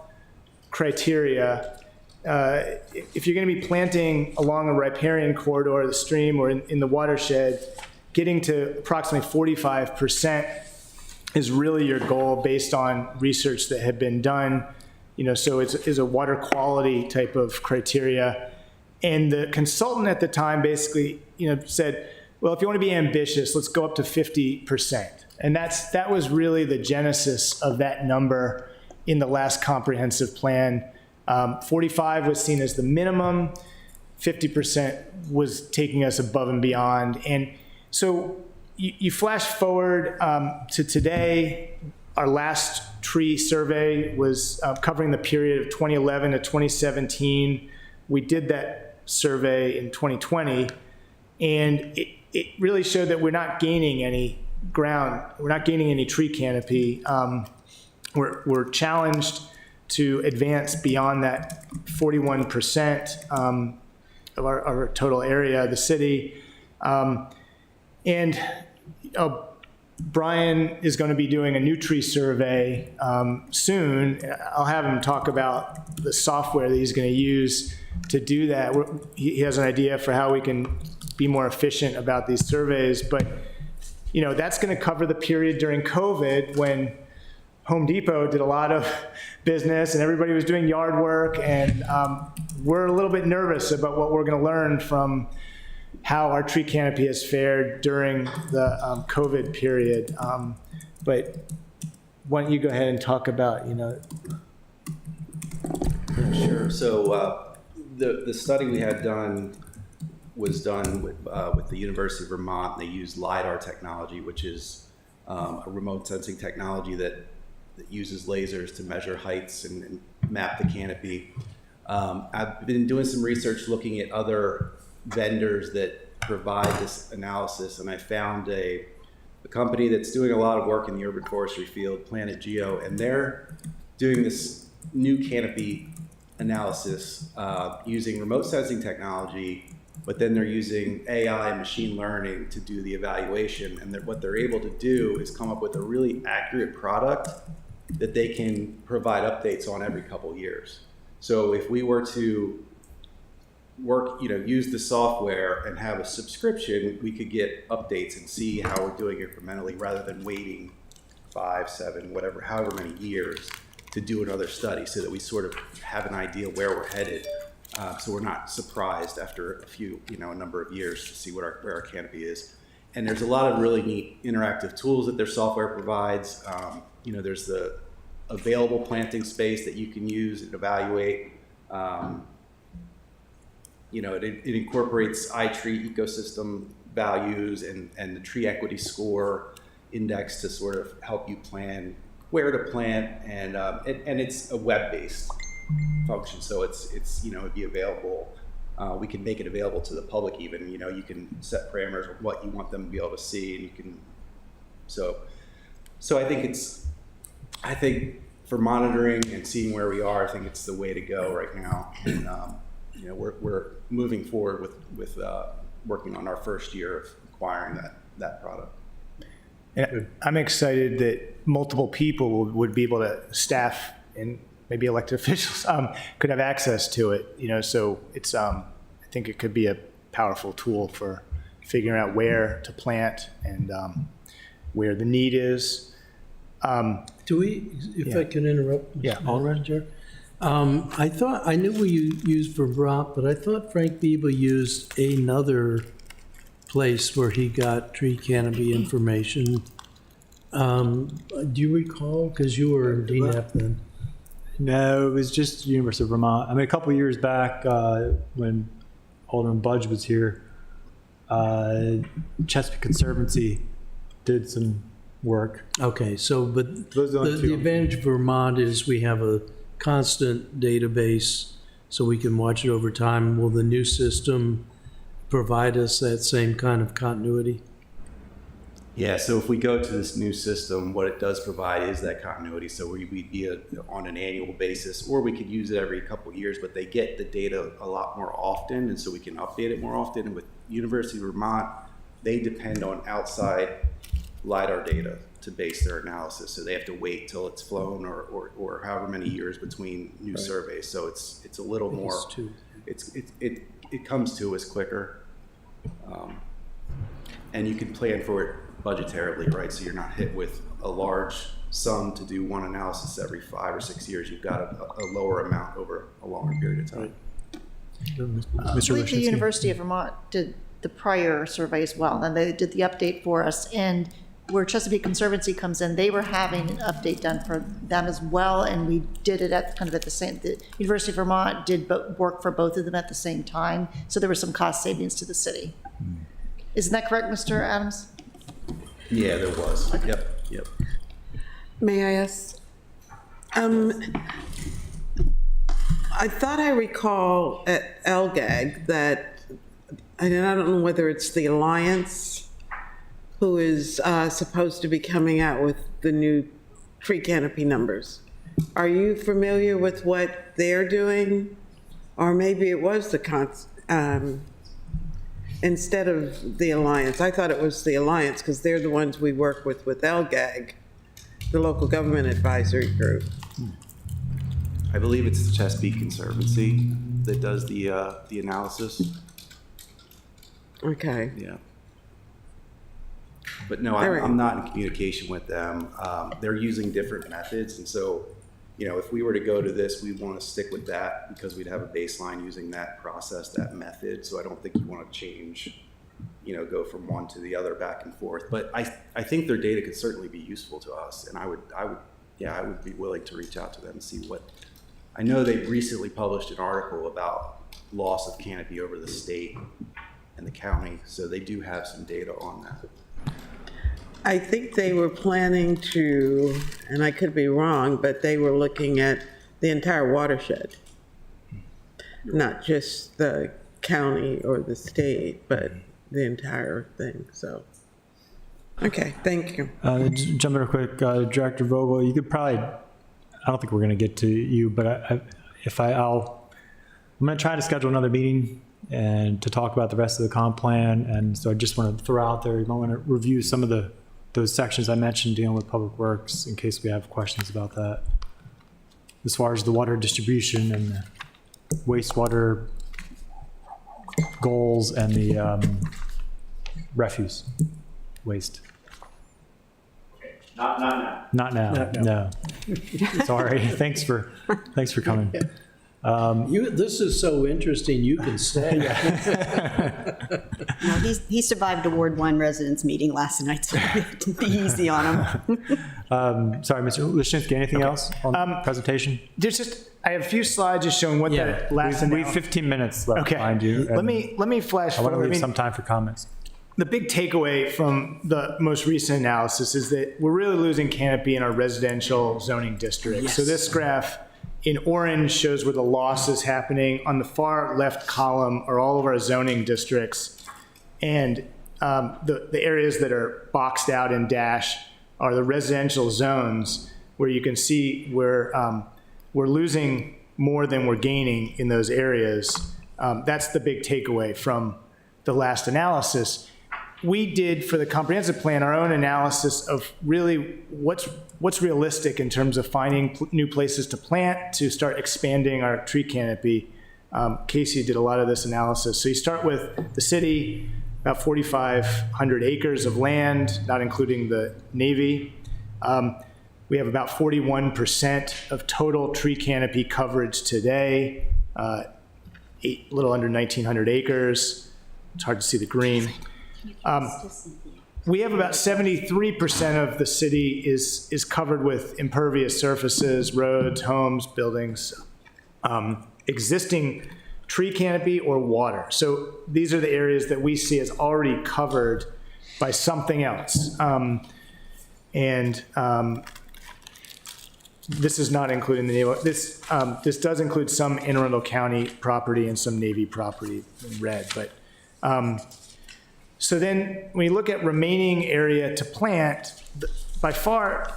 criteria, if you're going to be planting along a riparian corridor of the stream or in the watershed, getting to approximately 45% is really your goal based on research that had been done. So it's a water quality type of criteria. And the consultant at the time basically, said, well, if you want to be ambitious, let's go up to 50%. And that was really the genesis of that number in the last comprehensive plan. 45 was seen as the minimum. 50% was taking us above and beyond. And so you flash forward to today. Our last tree survey was covering the period of 2011 to 2017. We did that survey in 2020, and it really showed that we're not gaining any ground. We're not gaining any tree canopy. We're challenged to advance beyond that 41% of our total area of the city. Brian is going to be doing a new tree survey soon. I'll have him talk about the software that he's going to use to do that. He has an idea for how we can be more efficient about these surveys, but that's going to cover the period during COVID when Home Depot did a lot of business and everybody was doing yard work, and we're a little bit nervous about what we're going to learn from how our tree canopy has fared during the COVID period. But why don't you go ahead and talk about, Sure. So the study we had done was done with the University of Vermont. They used LiDAR technology, which is a remote sensing technology that uses lasers to measure heights and map the canopy. I've been doing some research looking at other vendors that provide this analysis, and I found a company that's doing a lot of work in the urban forestry field, Planet Geo, and they're doing this new canopy analysis using remote sensing technology, but then they're using AI and machine learning to do the evaluation. And what they're able to do is come up with a really accurate product that they can provide updates on every couple of years. So if we were to use the software and have a subscription, we could get updates and see how we're doing incrementally rather than waiting 5, 7, however many years to do another study, so that we sort of have an idea where we're headed. So we're not surprised after a number of years to see where our canopy is. And there's a lot of really neat interactive tools that their software provides. There's the available planting space that you can use and evaluate. It incorporates iTree ecosystem values and the tree equity score index to sort of help you plan where to plant, and it's a web-based function, so it's it'd be available. We can make it available to the public even. You can set parameters of what you want them to be able to see, and you can. So I think for monitoring and seeing where we are, I think it's the way to go right now. And, we're moving forward with working on our first year of acquiring that product. And I'm excited that multiple people would be able to, staff and maybe elected officials could have access to it. So it's I think it could be a powerful tool for figuring out where to plant and where the need is. If I can interrupt, Yeah. Mr. Chair? I knew we used Vermont, but I thought Frank Biba used another place where he got tree canopy information. Do you recall? Because you were in DNAP then. No, it was just University of Vermont. I mean, a couple of years back when Alderman Budge was here, Chesapeake Conservancy did some work. Okay, so, but Those are the only the two. advantage of Vermont is we have a constant database, so we can watch it over time. Will the new system provide us that same kind of continuity? Yeah, so if we go to this new system, what it does provide is that continuity. So we'd be on an annual basis, or we could use it every couple of years, but they get the data a lot more often, and so we can update it more often. And with University of Vermont, they depend on outside LiDAR data to base their analysis. So they have to wait till it's flown or however many years between new surveys. So it's a little more, it comes to us quicker. And you can plan for it budgetarily, right? So you're not hit with a large sum to do one analysis every 5 or 6 years. You've got a lower amount over a longer period of time. I believe the University of Vermont did the prior survey as well, and they did the update for us. And where Chesapeake Conservancy comes in, they were having an update done for them as well, and we did it at kind of at the same. The University of Vermont did work for both of them at the same time, so there was some cost savings to the city. Isn't that correct, Mr. Adams? Yeah, there was. Okay. Yep. May I ask? I thought I recall at LGAG that, I don't know whether it's the Alliance who is supposed to be coming out with the new tree canopy numbers. Are you familiar with what they're doing? Or maybe it was the instead of the Alliance. I thought it was the Alliance because they're the ones we work with LGAG, the Local Government Advisory Group. I believe it's the Chesapeake Conservancy that does the analysis. Okay. Yeah. But no, All right. I'm not in communication with them. They're using different methods, and so, if we were to go to this, we want to stick with that because we'd have a baseline using that process, that method. So I don't think you want to change, go from one to the other back and forth. But I think their data could certainly be useful to us, and I would be willing to reach out to them and see what. I know they recently published an article about loss of canopy over the state and the county, so they do have some data on that. I think they were planning to, and I could be wrong, but they were looking at the entire watershed, not just the county or the state, but the entire thing, so. Okay, thank you. Jump in real quick, Director Vogel, you could probably, I don't think we're going to get to you, but I'm going to try to schedule another meeting and to talk about the rest of the comp plan. And so I just want to throw out there, you might want to review some of those sections I mentioned dealing with public works in case we have questions about that. As far as the water distribution and the wastewater goals and the refuse waste. Not now. Not now, no. Sorry, thanks for coming. This is so interesting, you can stay. No, he survived a Ward 1 residents meeting last night, so be easy on him. Sorry, Mr. Leshinsky, anything else on the presentation? I have a few slides just showing what that last we have 15 minutes left behind you. Let me flash I want to forward. leave some time for comments. The big takeaway from the most recent analysis is that we're really losing canopy in our residential zoning districts. Yes. So this graph in orange shows where the loss is happening. On the far left column are all of our zoning districts. And the areas that are boxed out in dash are the residential zones where you can see where we're losing more than we're gaining in those areas. That's the big takeaway from the last analysis. We did, for the comprehensive plan, our own analysis of really what's realistic in terms of finding new places to plant to start expanding our tree canopy. Casey did a lot of this analysis. So you start with the city, about 4,500 acres of land, not including the Navy. We have about 41% of total tree canopy coverage today, a little under 1,900 acres. It's hard to see the green. We have about 73% of the city is covered with impervious surfaces, roads, homes, buildings. Existing tree canopy or water. So these are the areas that we see as already covered by something else. This is not including the Naval. This does include some Anne Arundel County property and some Navy property in red. But so then when you look at remaining area to plant, by far,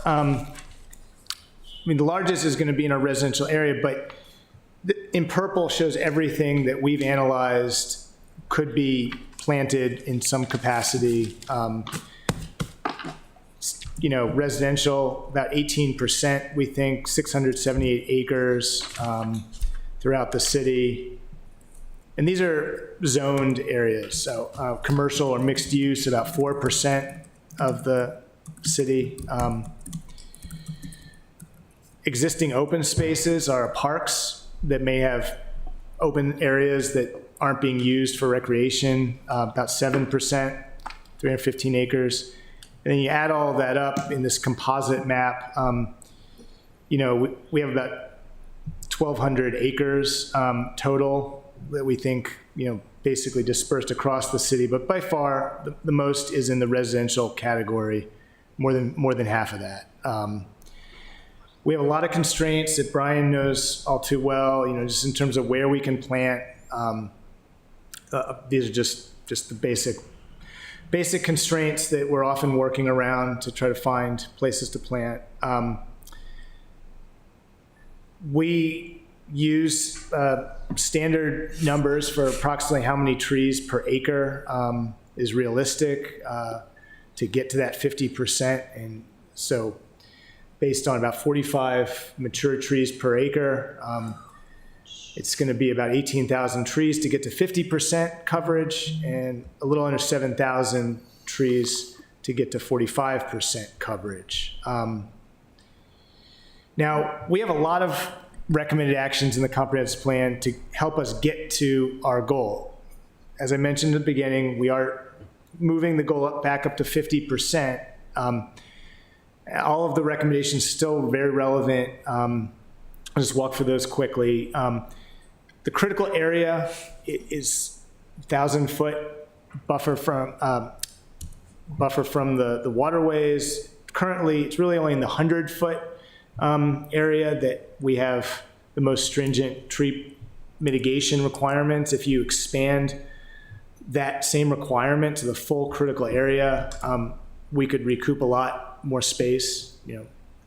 the largest is going to be in our residential area, but in purple shows everything that we've analyzed could be planted in some capacity. Residential, about 18%, we think, 678 acres throughout the city. And these are zoned areas. So commercial or mixed use, about 4% of the city. Existing open spaces are parks that may have open areas that aren't being used for recreation, about 7%, 315 acres. And then you add all of that up in this composite map, we have about 1,200 acres total that we think, basically dispersed across the city. But by far, the most is in the residential category, more than half of that. We have a lot of constraints that Brian knows all too well, just in terms of where we can plant. These are just the basic constraints that we're often working around to try to find places to plant. We use standard numbers for approximately how many trees per acre is realistic to get to that 50%. And so based on about 45 mature trees per acre, it's going to be about 18,000 trees to get to 50% coverage and a little under 7,000 trees to get to 45% coverage. Now, we have a lot of recommended actions in the comprehensive plan to help us get to our goal. As I mentioned at the beginning, we are moving the goal back up to 50%. All of the recommendations still very relevant. I'll just walk through those quickly. The critical area is 1,000-foot buffer from the waterways. Currently, it's really only in the 100-foot area that we have the most stringent tree mitigation requirements. If you expand that same requirement to the full critical area, we could recoup a lot more space,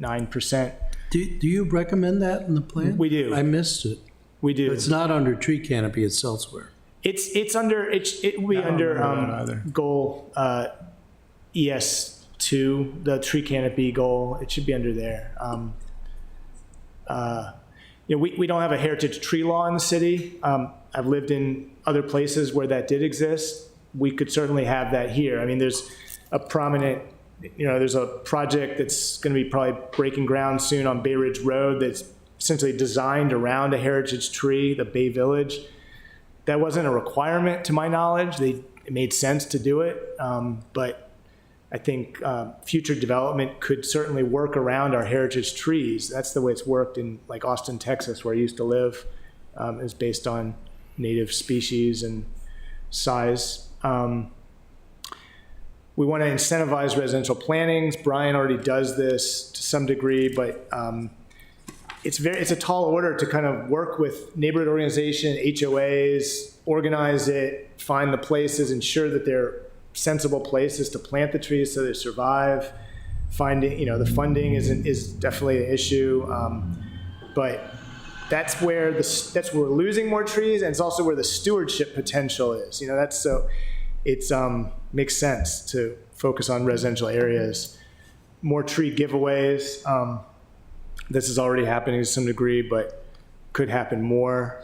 9%. Do you recommend that in the plan? We do. I missed it. We do. It's not under tree canopy, it's elsewhere. It will be under goal ES2, the tree canopy goal. It should be under there. We don't have a heritage tree law in the city. I've lived in other places where that did exist. We could certainly have that here. I mean, there's a prominent, there's a project that's going to be probably breaking ground soon on Bay Ridge Road that's essentially designed around a heritage tree, the Bay Village. That wasn't a requirement to my knowledge. It made sense to do it, but I think future development could certainly work around our heritage trees. That's the way it's worked in like Austin, Texas, where I used to live, is based on native species and size. We want to incentivize residential plantings. Brian already does this to some degree, but it's a tall order to kind of work with neighborhood organization, HOAs, organize it, find the places, ensure that they're sensible places to plant the trees so they survive. Finding, the funding is definitely an issue, but that's where we're losing more trees, and it's also where the stewardship potential is. It's makes sense to focus on residential areas. More tree giveaways. This is already happening to some degree, but could happen more.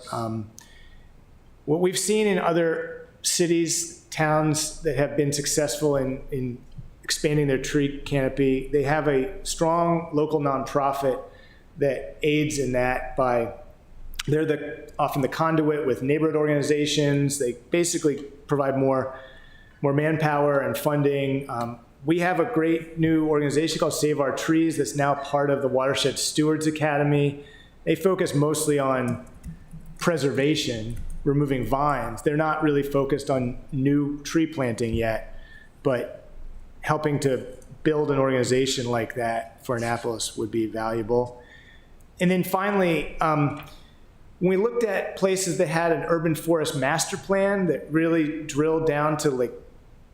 What we've seen in other cities, towns that have been successful in expanding their tree canopy, they have a strong local nonprofit that aids in that they're often the conduit with neighborhood organizations. They basically provide more manpower and funding. We have a great new organization called Save Our Trees that's now part of the Watershed Stewards Academy. They focus mostly on preservation removing vines. They're not really focused on new tree planting yet, but helping to build an organization like that for Annapolis would be valuable. And then finally, when we looked at places that had an urban forest master plan that really drilled down to like,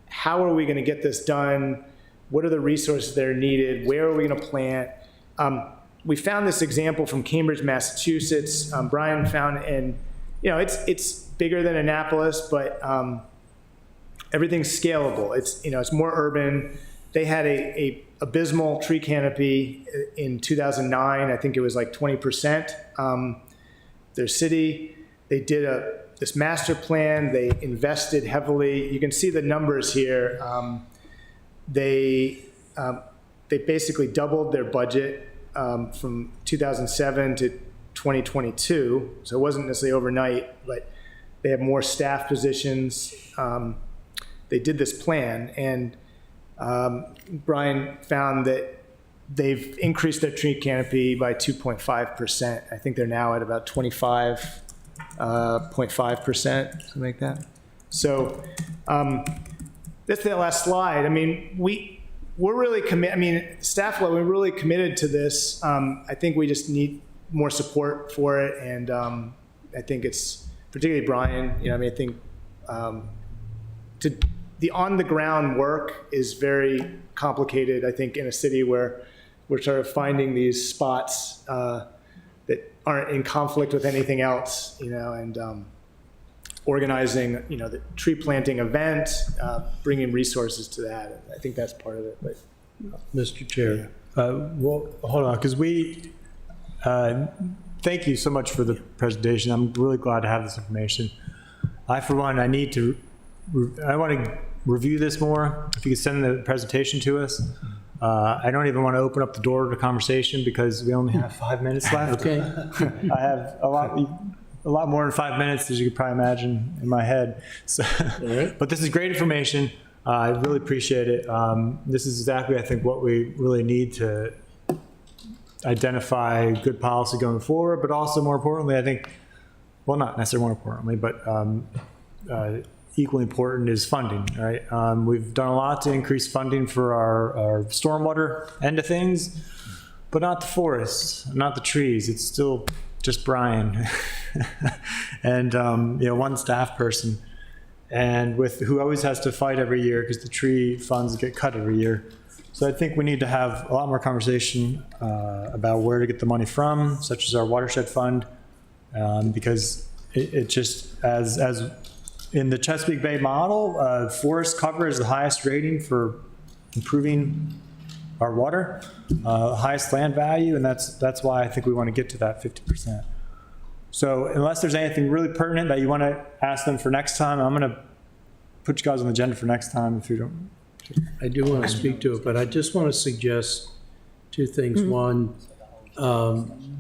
how are we going to get this done? What are the resources that are needed? Where are we going to plant? We found this example from Cambridge, Massachusetts. Brian found, and it's bigger than Annapolis, but everything's scalable. It's more urban. They had a abysmal tree canopy in 2009. I think it was like 20%. Their city, they did this master plan. They invested heavily. You can see the numbers here. They basically doubled their budget from 2007 to 2022. So it wasn't necessarily overnight, but they have more staff positions. They did this plan, and Brian found that they've increased their tree canopy by 2.5%. I think they're now at about 25.5%, something like that. So that's the last slide. I mean, we're really committed. I mean, staff level, we're really committed to this. I think we just need more support for it, and I think it's particularly Brian. I think the on-the-ground work is very complicated. I think in a city where we're sort of finding these spots that aren't in conflict with anything else, and organizing, the tree planting event, bringing resources to that. I think that's part of it. But Mr. Chair. Well, hold on, because thank you so much for the presentation. I'm really glad to have this information. For one, I want to review this more. If you could send the presentation to us. I don't even want to open up the door to conversation because we only have 5 minutes left. Okay. I have a lot more than 5 minutes, as you could probably imagine, in my head. So, All right. but this is great information. I really appreciate it. This is exactly, I think, what we really need to identify good policy going forward, but also more importantly, I think, well, not necessarily more importantly, but equally important is funding, right? We've done a lot to increase funding for our stormwater end of things, but not the forests, not the trees. It's still just Brian and one staff person, and who always has to fight every year because the tree funds get cut every year. So I think we need to have a lot more conversation about where to get the money from, such as our watershed fund, because it just, as in the Chesapeake Bay model, forest cover is the highest rating for improving our water, highest land value, and that's why I think we want to get to that 50%. So unless there's anything really pertinent that you want to ask them for next time, I'm going to put you guys on the agenda for next time if you don't. I do want to speak to it, but I just want to suggest two things. One,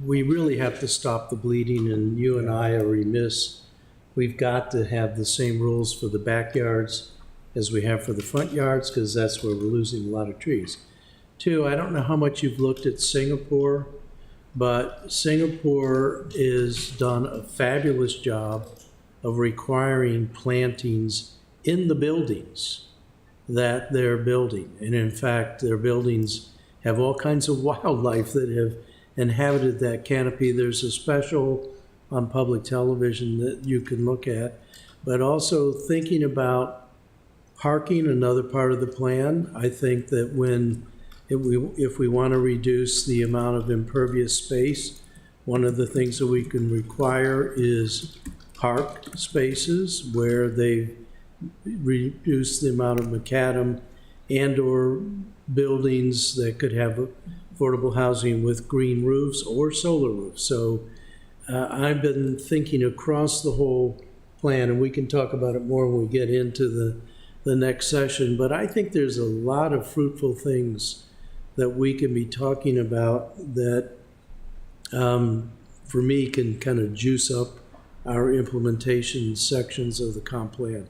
we really have to stop the bleeding, and you and I are remiss. We've got to have the same rules for the backyards as we have for the front yards, because that's where we're losing a lot of trees. Two, I don't know how much you've looked at Singapore, but Singapore has done a fabulous job of requiring plantings in the buildings that they're building. And in fact, their buildings have all kinds of wildlife that have inhabited that canopy. There's a special on public television that you can look at, but also thinking about parking, another part of the plan. I think that if we want to reduce the amount of impervious space, one of the things that we can require is park spaces where they reduce the amount of macadam and/or buildings that could have affordable housing with green roofs or solar roofs. So I've been thinking across the whole plan, and we can talk about it more when we get into the next session, but I think there's a lot of fruitful things that we can be talking about that, for me, can kind of juice up our implementation sections of the comp plan.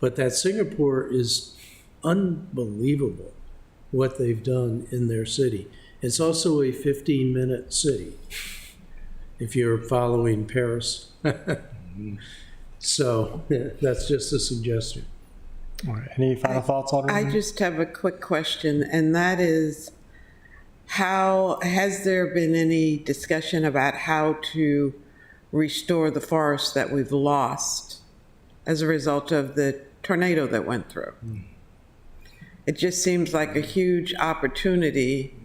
But that Singapore is unbelievable, what they've done in their city. It's also a 15-minute city, if you're following Paris. So, yeah, that's just a suggestion. All right, any final thoughts, I Alderman? just have a quick question, and that is, has there been any discussion about how to restore the forest that we've lost as a result of the tornado that went through? It just seems like a huge opportunity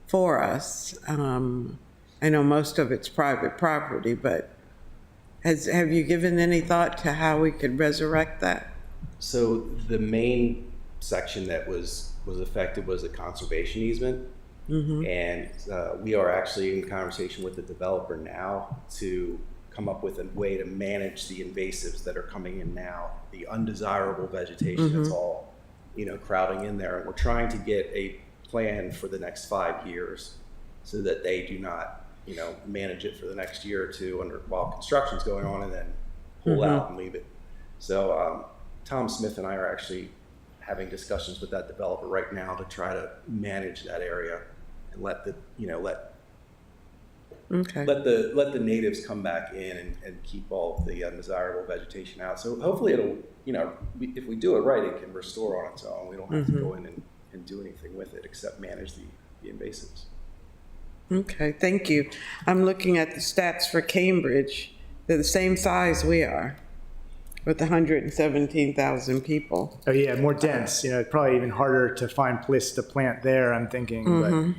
for us. I know most of it's private property, but have you given any thought to how we could resurrect that? So the main section that was affected was a conservation easement. And we are actually in conversation with the developer now to come up with a way to manage the invasives that are coming in now, the undesirable vegetation that's all, crowding in there. And we're trying to get a plan for the next 5 years so that they do not, manage it for the next year or two while construction's going on and then pull out and leave it. So Tom Smith and I are actually having discussions with that developer right now to try to manage that area and let the natives come back in and keep all the undesirable vegetation out. So hopefully it'll, if we do it right, it can restore on its own. We don't have to go in and do anything with it except manage the invasives. Okay, thank you. I'm looking at the stats for Cambridge. They're the same size we are, with 117,000 people. Oh yeah, more dense. Probably even harder to find place to plant there, I'm thinking. But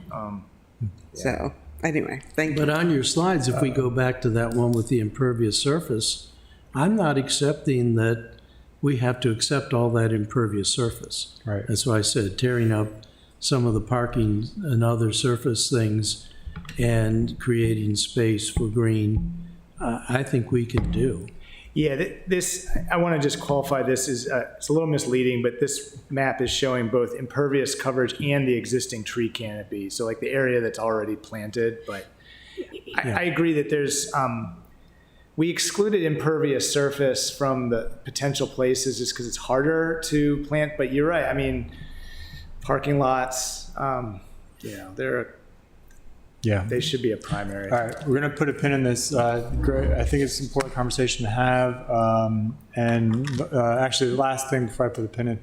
So, anyway, thank you. But on your slides, if we go back to that one with the impervious surface, I'm not accepting that we have to accept all that impervious surface. Right. That's why I said tearing up some of the parking and other surface things and creating space for green, I think we can do. yeah, I want to just qualify this as it's a little misleading, but this map is showing both impervious coverage and the existing tree canopy. So like the area that's already planted, but I agree that there's, we excluded impervious surface from the potential places just because it's harder to plant, but you're right. I mean, parking lots, they should be a primary. All right, we're going to put a pin in this. Great. I think it's an important conversation to have. Actually, the last thing before I put the pin in,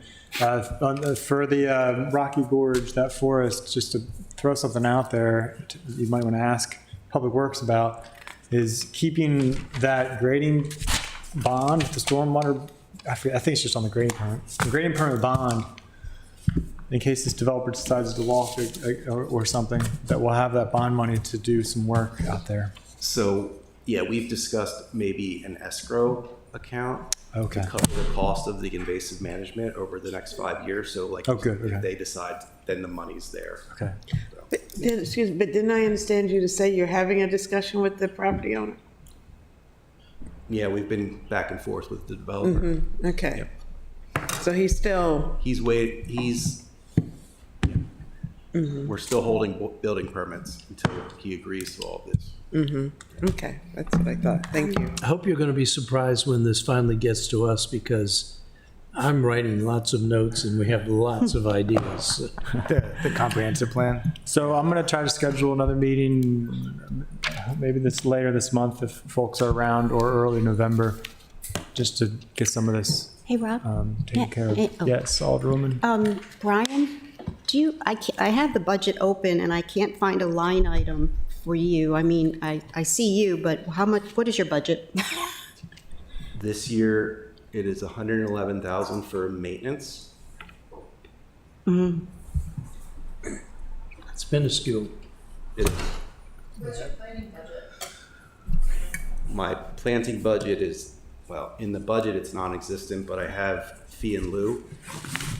for the Rocky Gorge, that forest, just to throw something out there, you might want to ask Public Works about, is keeping that grading bond, the stormwater, I think it's just on the grading permit, the grading permit bond, in case this developer decides to loft it or something, that we'll have that bond money to do some work out there. So, yeah, we've discussed maybe an escrow account Okay. to cover the cost of the invasive management over the next 5 years. So like, if they decide, then the money's there. Okay. But didn't I understand you to say you're having a discussion with the property owner? Yeah, we've been back and forth with the developer. Okay. So he's still, we're still holding building permits until he agrees to all this. okay, that's what I thought. Thank you. I hope you're going to be surprised when this finally gets to us, because I'm writing lots of notes and we have lots of ideas. The comprehensive plan. So I'm going to try to schedule another meeting, maybe later this month if folks are around, or early November, just to get some of this Hey, Rob? taken care of. oh. Yes, Alderwoman? Brian, I have the budget open and I can't find a line item for you. I mean, I see you, but what is your budget? This year, it is 111,000 for maintenance. It's minuscule. What's your planting budget? My planting budget is, well, in the budget, it's non-existent, but I have fee in lieu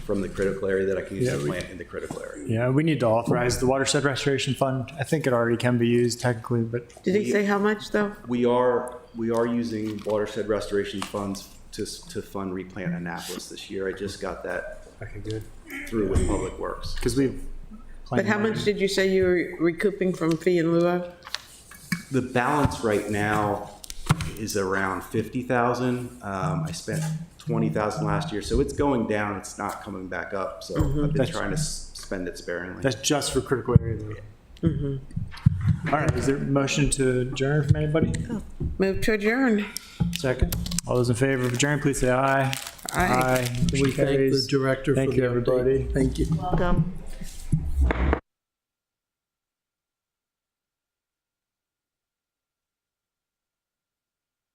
from the critical area that I can use to plant in the critical area. Yeah, we need to authorize the Watershed Restoration Fund. I think it already can be used technically, but Did he say how much, though? We are using watershed restoration funds to fund Replant Annapolis this year. I just got that through with Public Works. because we've. But how much did you say you were recouping from fee in lieu of? The balance right now is around 50,000. I spent 20,000 last year, so it's going down. It's not coming back up. So I've been trying to spend it sparingly. That's just for critical area. All right, is there a motion to adjourn from anybody? Move to adjourn. Second. All those in favor of adjourn, please say aye. Aye. Can we Motion thank the carries. director for the Thank you, update? everybody. Thank you. Welcome.